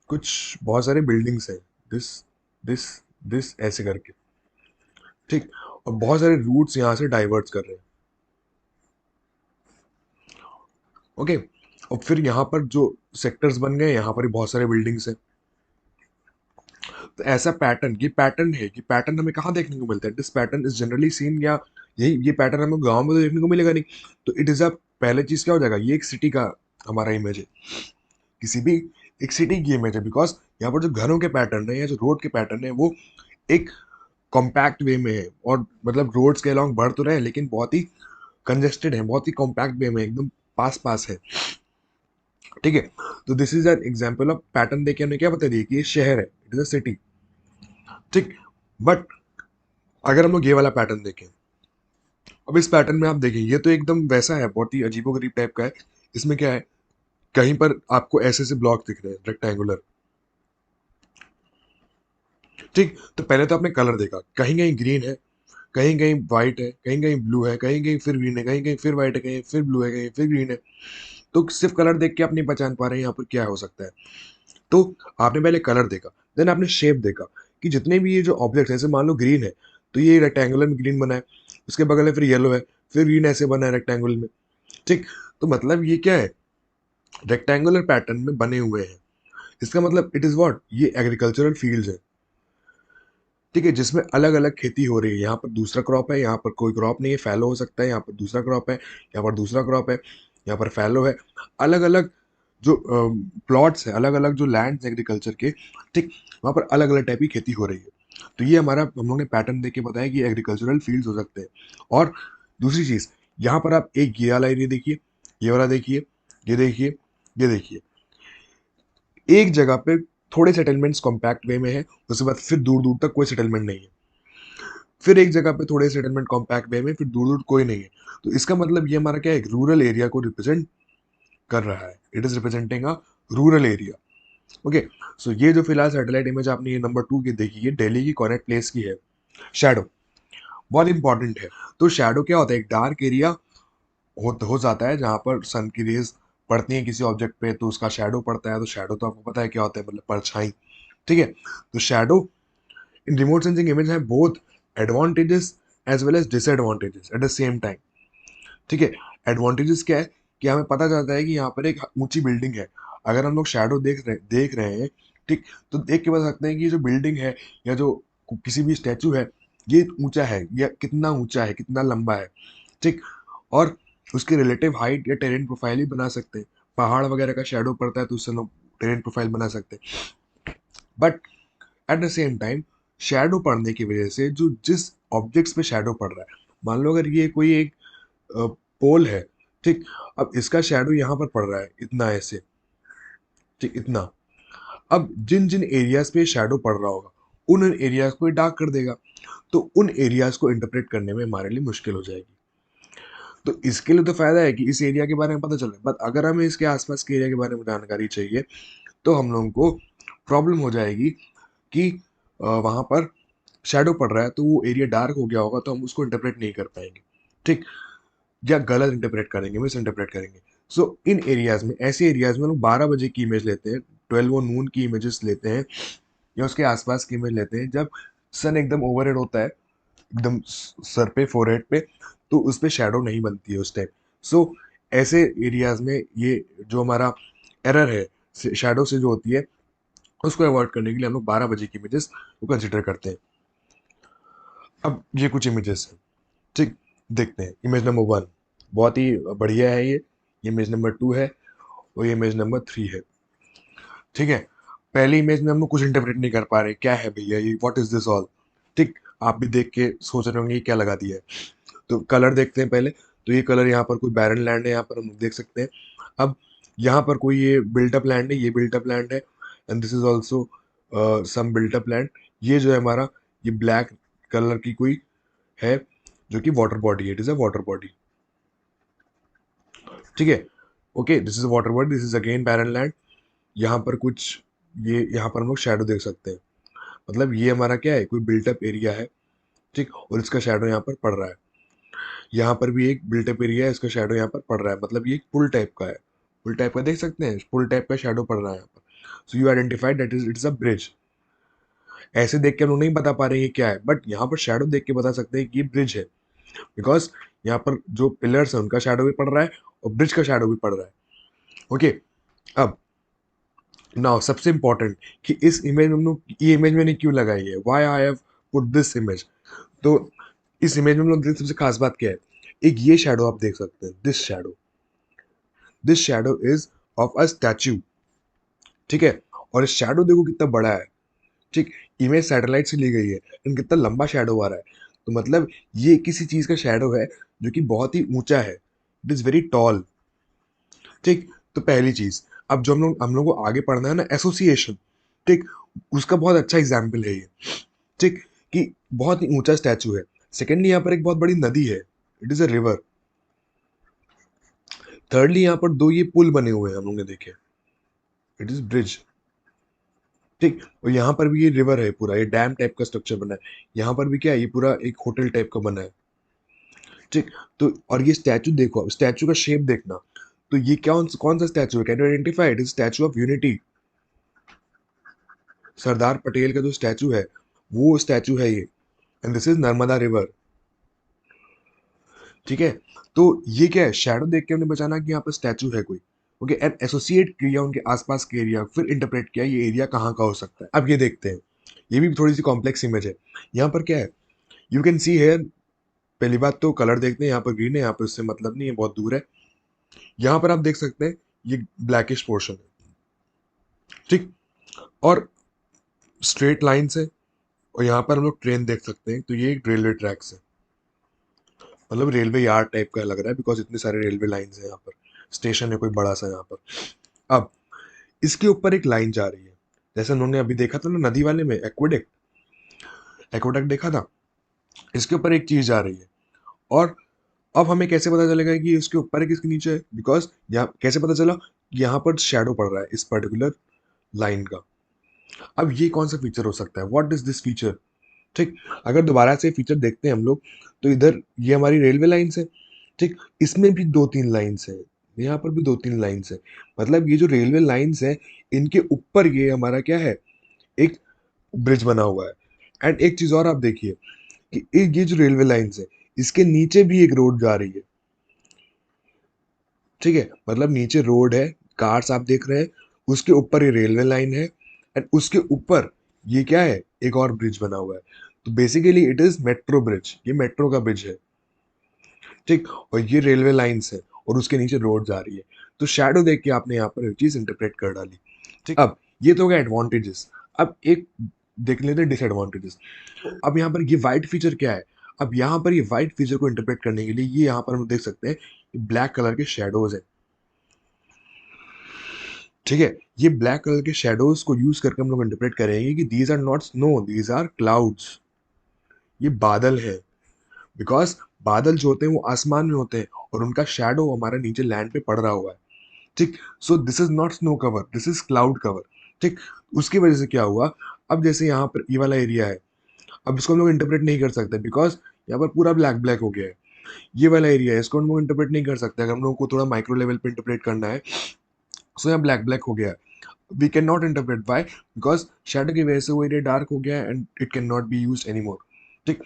कुछ बहुत सारे बिल्डिंग्स हैं, दिस दिस दिस ऐसे करके। ठीक, और बहुत सारे रूट्स यहाँ से डाइवर्ट कर रहे हैं। ओके, और फिर यहाँ पर जो सेक्टर्स बन गए, यहाँ पर भी बहुत सारे बिल्डिंग्स हैं। तो ऐसा पैटर्न, ये पैटर्न है, ये पैटर्न हमें कहाँ देखने को मिलता है? This pattern is generally seen, या यही ये पैटर्न हमें गांव में तो देखने को मिलेगा नहीं। तो इट इज अ, पहले चीज क्या हो जाएगा, ये एक सिटी का हमारा इमेज है, किसी भी एक सिटी की इमेज है, बिकॉज यहाँ पर जो घरों के पैटर्न है या जो रोड के पैटर्न है वो एक कॉम्पैक्ट वे में है, और मतलब रोड्स के अलॉन्ग बढ़ तो रहे हैं लेकिन बहुत ही कंजेस्टेड है, बहुत ही कॉम्पैक्ट वे में, एकदम पास पास है। ठीक है, तो this is an example of pattern देख के हमने क्या बता दिया कि ये शहर है, इट इज अ सिटी। ठीक, बट अगर हम लोग ये वाला पैटर्न देखें, अब इस पैटर्न में आप देखें, ये तो एकदम वैसा है, बहुत ही अजीबोगरीब टाइप का है। इसमें क्या है, कहीं पर आपको ऐसे से ब्लॉक दिख रहे हैं रेक्टेंगुलर। ठीक, तो पहले तो आपने कलर देखा, कहीं कहीं ग्रीन है, कहीं कहीं व्हाइट है, कहीं कहीं ब्लू है, कहीं कहीं फिर ग्रीन है, कहीं कहीं फिर व्हाइट है, कहीं फिर ब्लू है, कहीं फिर ग्रीन है। तो सिर्फ कलर देख के आप नहीं पहचान पा रहे हैं यहाँ पर क्या हो सकता है। तो आपने पहले कलर देखा, देन आपने शेप देखा, कि जितने भी ये जो ऑब्जेक्ट है, जैसे मान लो ग्रीन है, तो ये रेक्टेंगुलर में ग्रीन बना है, उसके बगल में फिर येलो है, फिर ग्रीन ऐसे बना है रेक्टेंगुलर में। ठीक, तो मतलब ये क्या है, रेक्टेंगुलर पैटर्न में बने हुए हैं। इसका मतलब इट इज व्हाट, ये एग्रीकल्चरल फील्ड्स है। ठीक है, जिसमें अलग अलग खेती हो रही है, यहाँ पर दूसरा क्रॉप है, यहाँ पर कोई क्रॉप नहीं है, फैलो हो सकता है, यहाँ पर दूसरा क्रॉप है, यहाँ पर दूसरा क्रॉप है, यहाँ पर फैलो है, अलग अलग जो प्लॉट्स है, अलग अलग जो लैंड एग्रीकल्चर के। ठीक, वहाँ पर अलग अलग टाइप की खेती हो रही है। तो ये हमारा, हम लोग ने पैटर्न देख के बताया कि एग्रीकल्चरल फील्ड्स हो सकते हैं। और दूसरी चीज, यहाँ पर आप एक ये वाला एरिया देखिए, ये वाला देखिए, ये देखिए, ये देखिए, एक जगह पे थोड़े सेटलमेंट्स कॉम्पैक्ट वे में है, उसके बाद फिर दूर दूर तक कोई सेटलमेंट नहीं है, फिर एक जगह पे थोड़े सेटलमेंट कॉम्पैक्ट वे में, फिर दूर दूर कोई नहीं है। तो इसका मतलब ये हमारा क्या है, एक रूरल एरिया को रिप्रेजेंट कर रहा है, it is representing a rural area. Okay, so ये जो फिलहाल सैटेलाइट इमेज आपने ये नंबर 2 की देखी, ये दिल्ली की कॉर्नेट प्लेस की है। शैडो बहुत इंपॉर्टेंट है। तो शैडो क्या होता है, एक डार्क एरिया हो जाता है जहां पर सन की रेज पड़ती है किसी ऑब्जेक्ट पे, तो उसका शैडो पड़ता है। तो शैडो तो आपको पता है क्या होता है, मतलब परछाई। ठीक है, तो shadow in remote sensing image है both advantages as well as disadvantages at the same time. ठीक है, एडवांटेजेस क्या है कि हमें पता चलता है कि यहाँ पर एक ऊंची बिल्डिंग है, अगर हम लोग शैडो देख रहे हैं, ठीक, तो देख के बता सकते हैं कि ये जो बिल्डिंग है या जो किसी भी स्टैचू है, ये ऊंचा है या कितना ऊंचा है, कितना लंबा है। ठीक, और उसके रिलेटिव हाइट या टेरेन प्रोफाइल भी बना सकते हैं। पहाड़ वगैरह का शेडो पड़ता है तो उससे लोग टेरेन प्रोफाइल बना सकते हैं। But at the same time, shadow पड़ने की वजह से जो जिस ऑब्जेक्ट्स पे शेडो पड़ रहा है, मान लो अगर ये कोई एक पोल है, ठीक, अब इसका शेडो यहाँ पर पड़ रहा है इतना ऐसे, ठीक, इतना। अब जिन जिन एरियाज पे शेडो पड़ रहा होगा, उन एरियाज को डार्क कर देगा, तो उन एरियाज को इंटरप्रेट करने में हमारे लिए मुश्किल हो जाएगी। तो इसके लिए तो फायदा है कि इस एरिया के बारे में पता चले, बट अगर हमें इसके आसपास के एरिया के बारे में जानकारी चाहिए, तो हम लोगों को प्रॉब्लम हो जाएगी कि वहां पर शेडो पड़ रहा है तो वो एरिया डार्क हो गया होगा, तो हम उसको इंटरप्रेट नहीं कर पाएंगे। ठीक, या गलत इंटरप्रेट करेंगे, मिस इंटरप्रेट करेंगे। सो इन एरियाज में, ऐसे एरियाज में लोग 12 बजे की इमेज लेते हैं, 12 नून की इमेजेस लेते हैं, या उसके आसपास की इमेज लेते हैं, जब सन एकदम ओवरहेड होता है, एकदम सर पे, फोरहेड पे, तो उस पे शैडो नहीं बनती है उस टाइम। सो ऐसे एरियाज में ये जो हमारा एरर है शैडो से जो होती है, उसको अवॉइड करने के लिए हम लोग 12 बजे की इमेजेस को कंसिडर करते हैं। अब ये कुछ इमेजेस हैं, ठीक, देखते हैं। इमेज नंबर 1 बहुत ही बढ़िया है, ये इमेज नंबर 2 है, और ये इमेज नंबर 3 है। ठीक है, पहली इमेज में हम लोग कुछ इंटरप्रेट नहीं कर पा रहे, क्या है भैया ये, व्हाट इज दिस ऑल। ठीक, आप भी देख के सोच रहे होंगे ये क्या लगा दिया है। तो कलर देखते हैं पहले। तो ये कलर यहाँ पर कोई बैरन लैंड है, यहाँ पर हम देख सकते हैं। अब यहाँ पर कोई ये बिल्टअप लैंड है, ये बिल्टअप लैंड है, and this is also some built up land. ये जो है हमारा, ये ब्लैक कलर की कोई है जो कि वाटर बॉडी है, it is a water body. ठीक है, okay, this is water body, this is again barren land. यहाँ पर कुछ, ये यहाँ पर हम लोग शेडो देख सकते हैं। मतलब ये हमारा क्या है, कोई बिल्टअप एरिया है। ठीक, और इसका शेडो यहाँ पर पड़ रहा है। यहाँ पर भी एक बिल्टअप एरिया है, इसका शेडो यहाँ पर पड़ रहा है। मतलब ये एक पुल टाइप का है, पुल टाइप का देख सकते हैं, पुल टाइप का शेडो पड़ रहा है यहाँ पर। So you identified that is, it is a bridge. ऐसे देख के हम लोग नहीं बता पा रहे हैं ये क्या है, बट यहाँ पर शेडो देख के बता सकते हैं कि ये ब्रिज है। बिकॉज यहाँ पर जो पिलर्स है उनका शेडो भी पड़ रहा है और ब्रिज का शेडो भी पड़ रहा है। ओके, अब नाउ सबसे इंपॉर्टेंट कि इस इमेज में हम लोग, ये इमेज मैंने क्यों लगाई है, why I have put this image. तो इस इमेज में हम लोग देखते सबसे खास बात क्या है, एक ये शेडो आप देख सकते हैं, this shadow is of a statue. ठीक है, और इस शेडो देखो कितना बड़ा है। ठीक, इमेज सैटेलाइट से ली गई है, एंड कितना लंबा शेडो आ रहा है। तो मतलब ये किसी चीज का शेडो है जो कि बहुत ही ऊंचा है, इट इज वेरी टॉल। ठीक, तो पहली चीज, अब जो हम लोग को आगे पढ़ना है ना, एसोसिएशन। ठीक, उसका बहुत अच्छा एग्जाम्पल है ये। ठीक, कि बहुत ही ऊंचा स्टैचू है। सेकेंडली, यहाँ पर एक बहुत बड़ी नदी है, it is a river. Thirdly, यहाँ पर दो ये पुल बने हुए हैं हम लोग ने देखे, इट इज ब्रिज। ठीक, और यहाँ पर भी ये रिवर है, पूरा ये डैम टाइप का स्ट्रक्चर बना है। यहाँ पर भी क्या है, ये पूरा एक होटल टाइप का बना है। ठीक, तो और ये स्टैचू देखो, स्टैचू का शेप देखना। तो ये क्या, कौन सा स्टैचू है, can you identify, it is statue of unity. Sardar Patel का जो स्टैचू है, वो स्टैचू है ये, and this is Narmada river. ठीक है, तो ये क्या है, शैडो देख के हमने बचाना कि यहाँ पर स्टैचू है कोई। ओके, एंड एसोसिएट किया उनके आसपास के एरिया, फिर इंटरप्रेट किया ये एरिया कहाँ का हो सकता है। अब ये देखते हैं, ये भी थोड़ी सी कॉम्प्लेक्स इमेज है। यहाँ पर क्या है, यू कैन सी हेयर। पहली बात तो कलर देखते हैं, यहाँ पर ग्रीन है, यहाँ पर उससे मतलब नहीं है, बहुत दूर है। यहाँ पर आप देख सकते हैं ये ब्लैकिश पोर्शन है। ठीक, और स्ट्रेट लाइन्स है, और यहाँ पर हम लोग ट्रेन देख सकते हैं, तो ये एक रेलवे ट्रैक्स है। मतलब रेलवे यार्ड टाइप का लग रहा है, बिकॉज इतने सारे रेलवे लाइन्स हैं यहाँ पर। स्टेशन है कोई बड़ा सा यहाँ पर। अब इसके ऊपर एक लाइन जा रही है, जैसे उन्होंने अभी देखा था ना नदी वाले में, एक्वेडक्ट, एक्वेडक्ट देखा था। इसके ऊपर एक चीज जा रही है, और अब हमें कैसे पता चलेगा कि इसके ऊपर है किसके नीचे है, बिकॉज यहाँ कैसे पता चला, यहाँ पर शेडो पड़ रहा है इस पर्टिकुलर लाइन का। अब ये कौन सा फीचर हो सकता है, व्हाट इज दिस फीचर। ठीक, अगर दोबारा से फीचर देखते हैं हम लोग, तो इधर ये हमारी रेलवे लाइन्स है। ठीक, इसमें भी दो तीन लाइन्स है, यहाँ पर भी दो तीन लाइन्स है। मतलब ये जो रेलवे लाइन्स है, इनके ऊपर ये हमारा क्या है, एक ब्रिज बना हुआ है। एंड एक चीज और आप देखिए कि ये जो रेलवे लाइन्स है, इसके नीचे भी एक रोड जा रही है। ठीक है, मतलब नीचे रोड है, कार्स आप देख रहे हैं, उसके ऊपर ये रेलवे लाइन है, एंड उसके ऊपर ये क्या है, एक और ब्रिज बना हुआ है। तो basically it is metro bridge, ये मेट्रो का ब्रिज है। ठीक, और ये रेलवे लाइन्स है, और उसके नीचे रोड जा रही है। तो शैडो देख के आपने यहाँ पर एक चीज इंटरप्रेट कर डाली। ठीक, अब ये तो हो गया एडवांटेजेस। अब एक देख लेते हैं डिसएडवांटेजेस। अब यहाँ पर ये वाइट फीचर क्या है। अब यहाँ पर ये वाइट फीचर को इंटरप्रेट करने के लिए ये यहाँ पर हम देख सकते हैं ब्लैक कलर के शेडोज है। ठीक है, ये ब्लैक कलर के शेडोज को यूज करके हम लोग इंटरप्रेट करेंगे कि these are not snow, these are clouds. ये बादल है, बिकॉज बादल जो होते हैं वो आसमान में होते हैं, और उनका शेडो हमारे नीचे लैंड पे पड़ रहा हुआ है। ठीक, so this is not snow cover, this is cloud cover. ठीक, उसकी वजह से क्या हुआ, अब जैसे यहाँ पर ये वाला एरिया है, अब इसको हम लोग इंटरप्रेट नहीं कर सकते, बिकॉज यहाँ पर पूरा ब्लैक ब्लैक हो गया है। ये वाला एरिया है, इसको हम लोग इंटरप्रेट नहीं कर सकते। अगर हम लोग को थोड़ा माइक्रो लेवल पे इंटरप्रेट करना है, सो यहाँ ब्लैक ब्लैक हो गया है। We can not interpret why, because shadow की वजह से वो एरिया डार्क हो गया है, and it can not be use any more. ठीक,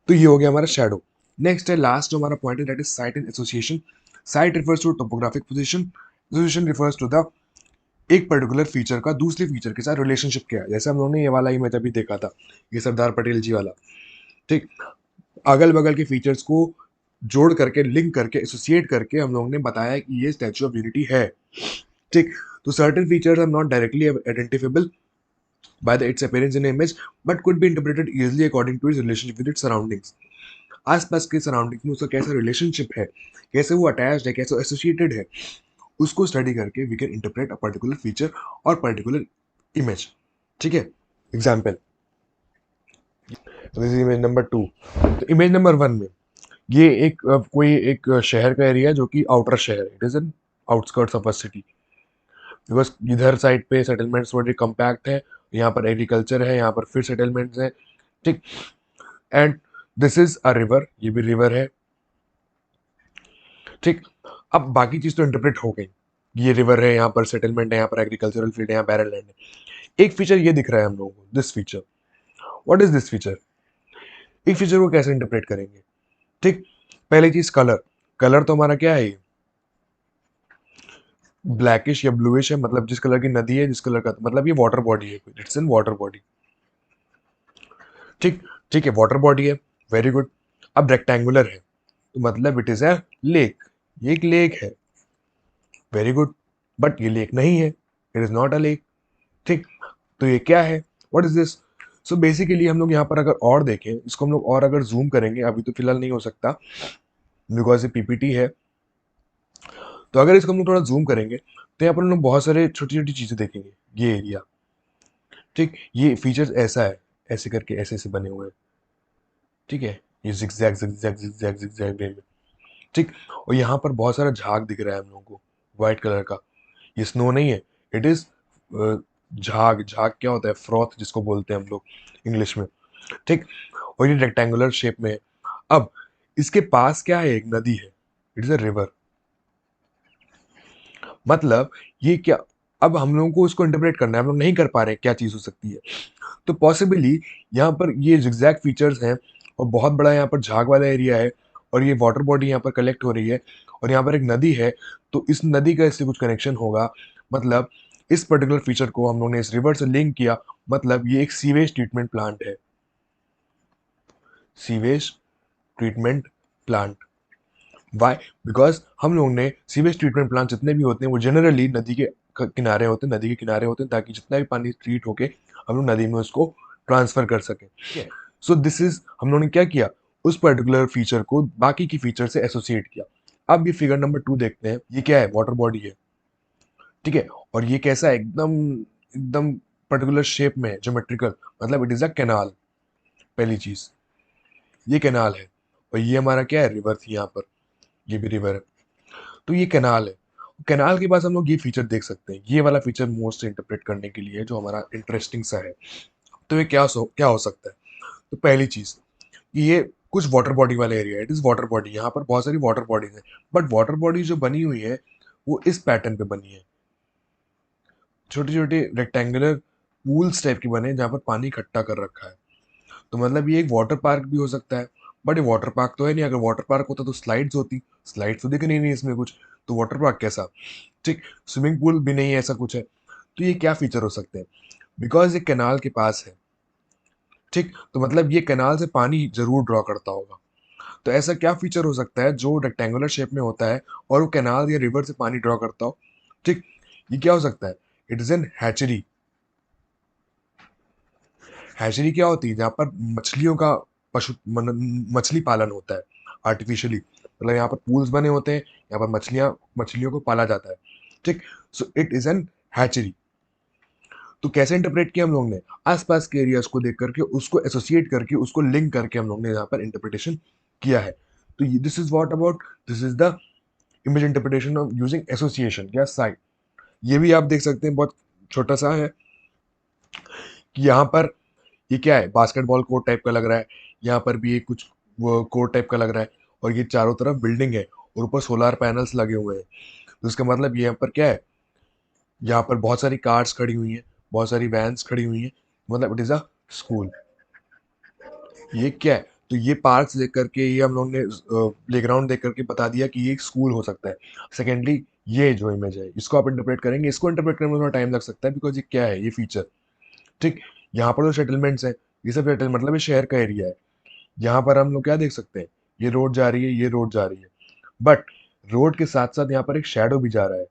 तो ये हो गया हमारा शेडो। नेक्स्ट है लास्ट जो हमारा पॉइंट है, that is site and association. Site refers to topographic position, association refers to the एक पर्टिकुलर फीचर का दूसरे फीचर के साथ रिलेशनशिप क्या है। जैसे हम लोगों ने ये वाला इमेज अभी देखा था, ये सरदार पटेल जी वाला। ठीक, अगल बगल के फीचर्स को जोड़ करके, लिंक करके, एसोसिएट करके हम लोगों ने बताया कि ये स्टैचू ऑफ यूनिटी है। ठीक, तो certain features are not directly identifiable by its appearance in image but could be interpreted easily according to its relationship with its surroundings. आसपास के सराउंडिंग में उसका कैसा रिलेशनशिप है, कैसे वो अटैच्ड है, कैसे एसोसिएटेड है, उसको स्टडी करके we can interpret a particular feature और पर्टिकुलर इमेज. ठीक है. Example, this is image number 2. तो इमेज नंबर 1 में ये कोई एक शहर का एरिया है जो कि आउटर शहर है. It is an outskirts of a city, because इधर साइड पे सेटलमेंट्स थोड़ी कम्पैक्ट है, यहाँ पर एग्रीकल्चर है, यहाँ पर फिर सेटलमेंट्स हैं. ठीक. And this is a river, ये भी रिवर है. ठीक. अब बाकी चीज तो इंटरप्रेट हो गई, ये रिवर है, यहाँ पर सेटलमेंट है, यहाँ पर एग्रीकल्चरल फील्ड है, यहाँ बैरल लैंड है. एक फीचर ये दिख रहा है हम लोगों को, this feature. What is this feature? एक फीचर को कैसे इंटरप्रेट करेंगे? ठीक. पहली चीज कलर. कलर तो हमारा क्या है, ब्लैकिश या ब्लूइश है, मतलब जिस कलर की नदी है, जिस कलर का, मतलब ये वाटर बॉडी है, इट्स इन वाटर बॉडी. ठीक. ठीक है, वाटर बॉडी है, वेरी गुड. अब रेक्टेंगुलर है तो मतलब इट इज अ लेक, ये एक लेक है, वेरी गुड. बट ये लेक नहीं है, it is not a lake. ठीक. तो ये क्या है, what is this? So basically हम लोग यहाँ पर अगर और देखें इसको, हम लोग और अगर जूम करेंगे, अभी तो फिलहाल नहीं हो सकता बिकॉज ये पीपीटी है, तो अगर इसको हम लोग थोड़ा जूम करेंगे तो यहाँ पर हम लोग बहुत सारे छोटी छोटी चीजें देखेंगे. ये एरिया, ठीक, ये फीचर्स ऐसा है, ऐसे करके ऐसे ऐसे बने हुए हैं. ठीक है, ये जिगजैग जिगजैग जिगजैग जिगजैग वे में. ठीक. और यहाँ पर बहुत सारा झाग दिख रहा है हम लोगों को, व्हाइट कलर का. ये स्नो नहीं है, इट इज झाग. झाग क्या होता है? फ्रॉथ जिसको बोलते हैं हम लोग इंग्लिश में. ठीक. और ये रेक्टेंगुलर शेप में है. अब इसके पास क्या है, एक नदी है, इट इज अ रिवर. मतलब ये क्या, अब हम लोगों को इसको इंटरप्रेट करना है, हम लोग नहीं कर पा रहे हैं क्या चीज हो सकती है. तो पॉसिबली यहाँ पर ये जिगजैग फीचर्स हैं और बहुत बड़ा यहाँ पर झाग वाला एरिया है और ये वाटर बॉडी यहाँ पर कलेक्ट हो रही है और यहाँ पर एक नदी है, तो इस नदी का इससे कुछ कनेक्शन होगा. मतलब इस पर्टिकुलर फीचर को हम लोग ने इस रिवर से लिंक किया, मतलब ये एक सीवेज ट्रीटमेंट प्लांट है. Sewage treatment plant. Why? Because हम लोगों ने सीवेज ट्रीटमेंट प्लांट जितने भी होते हैं वो जनरली नदी के किनारे होते हैं, नदी के किनारे होते हैं, ताकि जितना भी पानी ट्रीट होके हम लोग नदी में उसको ट्रांसफर कर सकें. सो दिस इज, हम लोगों ने क्या किया, उस पर्टिकुलर फीचर को बाकी की फीचर से एसोसिएट किया. अब ये फिगर नंबर 2 देखते हैं, ये क्या है, वाटर बॉडी है. ठीक है. और ये कैसा है, एकदम एकदम पर्टिकुलर शेप में है, ज्योमेट्रिकल, मतलब इट इज अ कैनाल. पहली चीज, ये कैनाल है. और ये हमारा क्या है, रिवर थी यहाँ पर, ये भी रिवर है. तो ये कैनाल है. कैनाल के पास हम लोग ये फीचर देख सकते हैं, ये वाला फीचर मोस्ट इंटरप्रेट करने के लिए जो हमारा इंटरेस्टिंग सा है. तो ये क्या हो सकता है? तो पहली चीज, ये कुछ वाटर बॉडी वाला एरिया है, इट इज वाटर बॉडी. यहाँ पर बहुत सारी वाटर बॉडीज है, बट वाटर बॉडी जो बनी हुई है वो इस पैटर्न पे बनी है, छोटे छोटे रेक्टेंगुलर पूल्स टाइप के बने हैं जहाँ पर पानी इकट्ठा कर रखा है. तो मतलब ये एक वाटर पार्क भी हो सकता है, बट ये वाटर पार्क तो है नहीं. अगर वाटर पार्क होता तो स्लाइड्स होती, स्लाइड्स तो दिख नहीं इसमें कुछ, तो वाटर पार्क कैसा? ठीक. स्विमिंग पूल भी नहीं है, ऐसा कुछ है. तो ये क्या फीचर हो सकते हैं? बिकॉज ये कैनाल के पास है. ठीक. तो मतलब ये कैनाल से पानी जरूर ड्रॉ करता होगा. तो ऐसा क्या फीचर हो सकता है जो रेक्टेंगुलर शेप में होता है और वो कैनाल या रिवर से पानी ड्रॉ करता हो? ठीक. ये क्या हो सकता है? It is an hatchery. Hatchery क्या होती है? जहाँ पर मछलियों का मछली पालन होता है आर्टिफिशियली, मतलब यहाँ पर पूल्स बने होते हैं, यहाँ पर मछलियों को पाला जाता है. ठीक. So it is an hatchery. तो कैसे इंटरप्रेट किया हम लोग ने? आसपास के एरियाज को देख करके, उसको एसोसिएट करके, उसको लिंक करके हम लोग ने यहाँ पर इंटरप्रिटेशन किया है. तो this is what about, this is the image interpretation of using association या साइट. ये भी आप देख सकते हैं, बहुत छोटा सा है कि यहाँ पर ये क्या है, बास्केटबॉल कोर्ट टाइप का लग रहा है. यहाँ पर भी एक कुछ कोर्ट टाइप का लग रहा है और ये चारों तरफ बिल्डिंग है और ऊपर सोलर पैनल्स लगे हुए हैं. तो इसका मतलब ये यहाँ पर क्या है, यहाँ पर बहुत सारी कार्स खड़ी हुई हैं, बहुत सारी वैन्स खड़ी हुई हैं, मतलब इट इज अ स्कूल. ये क्या है? तो ये पार्क्स देख करके, ये हम लोग ने प्लेग्राउंड देख करके बता दिया कि ये एक स्कूल हो सकता है. सेकेंडली, ये जो इमेज है इसको आप इंटरप्रेट करेंगे, इसको इंटरप्रेट करने में थोड़ा टाइम लग सकता है बिकॉज ये क्या है, ये फीचर. ठीक. यहाँ पर जो सेटलमेंट्स है, ये सब सेटल मतलब ये शहर का एरिया है. यहाँ पर हम लोग क्या देख सकते हैं, ये रोड जा रही है, ये रोड जा रही है, बट रोड के साथ साथ यहाँ पर एक शैडो भी जा रहा है.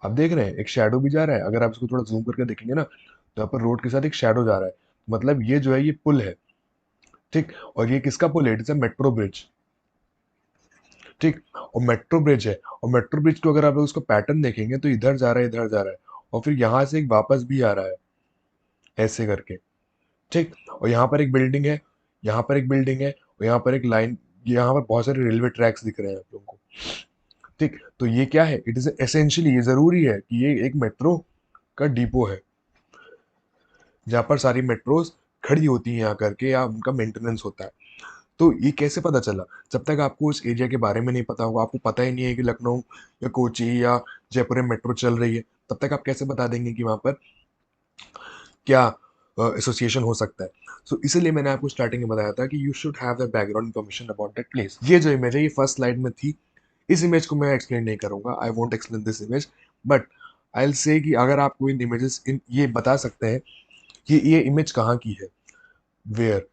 आप देख रहे हैं एक शेडो भी जा रहा है, अगर आप इसको थोड़ा जूम करके देखेंगे ना तो यहाँ पर रोड के साथ एक शेडो जा रहा है, मतलब ये जो है ये पुल है, ठीक। और ये किसका पुल है? It is a metro bridge, ठीक। और मेट्रो ब्रिज है, और मेट्रो ब्रिज को अगर आप लोग उसको पैटर्न देखेंगे तो इधर जा रहा है, इधर जा रहा है, और फिर यहाँ से एक वापस भी आ रहा है ऐसे करके, ठीक। और यहाँ पर एक बिल्डिंग है, यहाँ पर एक बिल्डिंग है, और यहाँ पर एक लाइन, यहाँ पर बहुत सारे रेलवे ट्रैक्स दिख रहे हैं आप लोगों को, ठीक। तो ये क्या है? इट इज एसेंशियली, ये जरूरी है कि ये एक मेट्रो का डिपो है जहाँ पर सारी मेट्रोज खड़ी होती हैं आकर के, या उनका मेंटेनेंस होता है। तो ये कैसे पता चला? जब तक आपको उस एरिया के बारे में नहीं पता होगा, आपको पता ही नहीं है कि लखनऊ या कोची या जयपुर में मेट्रो चल रही है, तब तक आप कैसे बता देंगे कि वहां पर क्या एसोसिएशन हो सकता है? सो इसीलिए मैंने आपको स्टार्टिंग में बताया था कि you should have the background information about that place. ये जो इमेज है ये फर्स्ट स्लाइड में थी, इस इमेज को मैं एक्सप्लेन नहीं करूंगा, I won't explain this image, but I will say कि अगर आपको इन इमेजेस इन ये बता सकते हैं कि ये इमेज कहाँ की है, वेयर,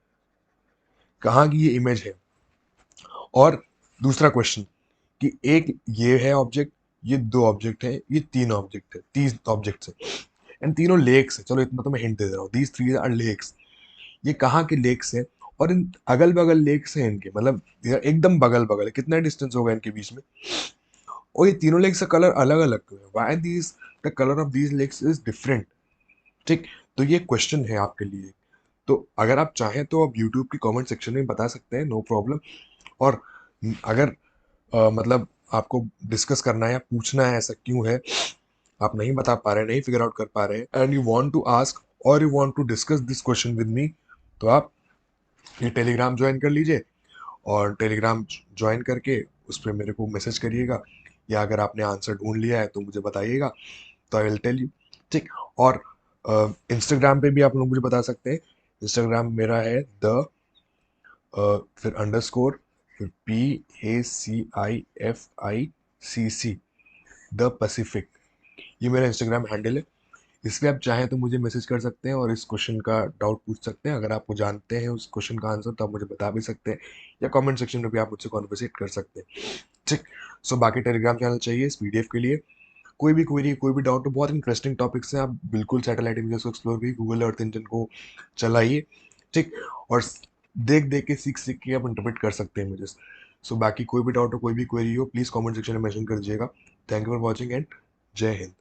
कहाँ की ये इमेज है। और दूसरा क्वेश्चन कि एक ये है ऑब्जेक्ट, ये दो ऑब्जेक्ट है, ये तीन ऑब्जेक्ट है, तीन ऑब्जेक्ट्स है, एंड तीनों लेक्स है। चलो इतना तो मैं हिंट दे दे रहा हूँ, दीज थ्री आर लेक्स। ये कहाँ के लेक्स हैं? और इन अगल बगल लेक्स हैं इनके, मतलब ये एकदम बगल बगल है, कितना डिस्टेंस होगा इनके बीच में? और ये तीनों लेक्स का कलर अलग अलग क्यों है? Why these the colour of these lakes is different, ठीक। तो ये क्वेश्चन है आपके लिए। तो अगर आप चाहें तो आप यूट्यूब की कमेंट सेक्शन में बता सकते हैं, नो प्रॉब्लम। और अगर मतलब आपको डिस्कस करना है या पूछना है ऐसा क्यों है, आप नहीं बता पा रहे, नहीं फिगर आउट कर पा रहे, and you want to ask और you want to discuss this question with me, तो आप ये टेलीग्राम ज्वाइन कर लीजिए, और टेलीग्राम ज्वाइन करके उस पर मेरे को मैसेज करिएगा, या अगर आपने आंसर ढूंढ लिया है तो मुझे बताइएगा, तो आई विल टेल यू, ठीक। और इंस्टाग्राम पे भी आप लोग मुझे बता सकते हैं। इंस्टाग्राम मेरा है द फिर अंडरस्कोर, फिर PACIFICC, द पैसिफिक, ये मेरा इंस्टाग्राम हैंडल है। इस पे आप चाहें तो मुझे मैसेज कर सकते हैं और इस क्वेश्चन का डाउट पूछ सकते हैं। अगर आपको जानते हैं उस क्वेश्चन का आंसर तो आप मुझे बता भी सकते हैं, या कमेंट सेक्शन में भी आप मुझसे कॉन्वर्सेट कर सकते हैं, ठीक। सो बाकी टेलीग्राम चैनल चाहिए इस PDF के लिए। कोई भी क्वेरी, कोई भी डाउट, तो बहुत इंटरेस्टिंग टॉपिक्स हैं, आप बिल्कुल सैटेलाइट इमेजेस को एक्सप्लोर करिए, गूगल अर्थ इंजन को चलाइए, ठीक। और देख देख के, सीख सीख के आप इंटरप्रेट कर सकते हैं इमेजेस। सो बाकी कोई भी डाउट हो, कोई भी क्वेरी हो, प्लीज़ कमेंट सेक्शन में मेंशन कर दीजिएगा। Thank you for watching and जय हिंद।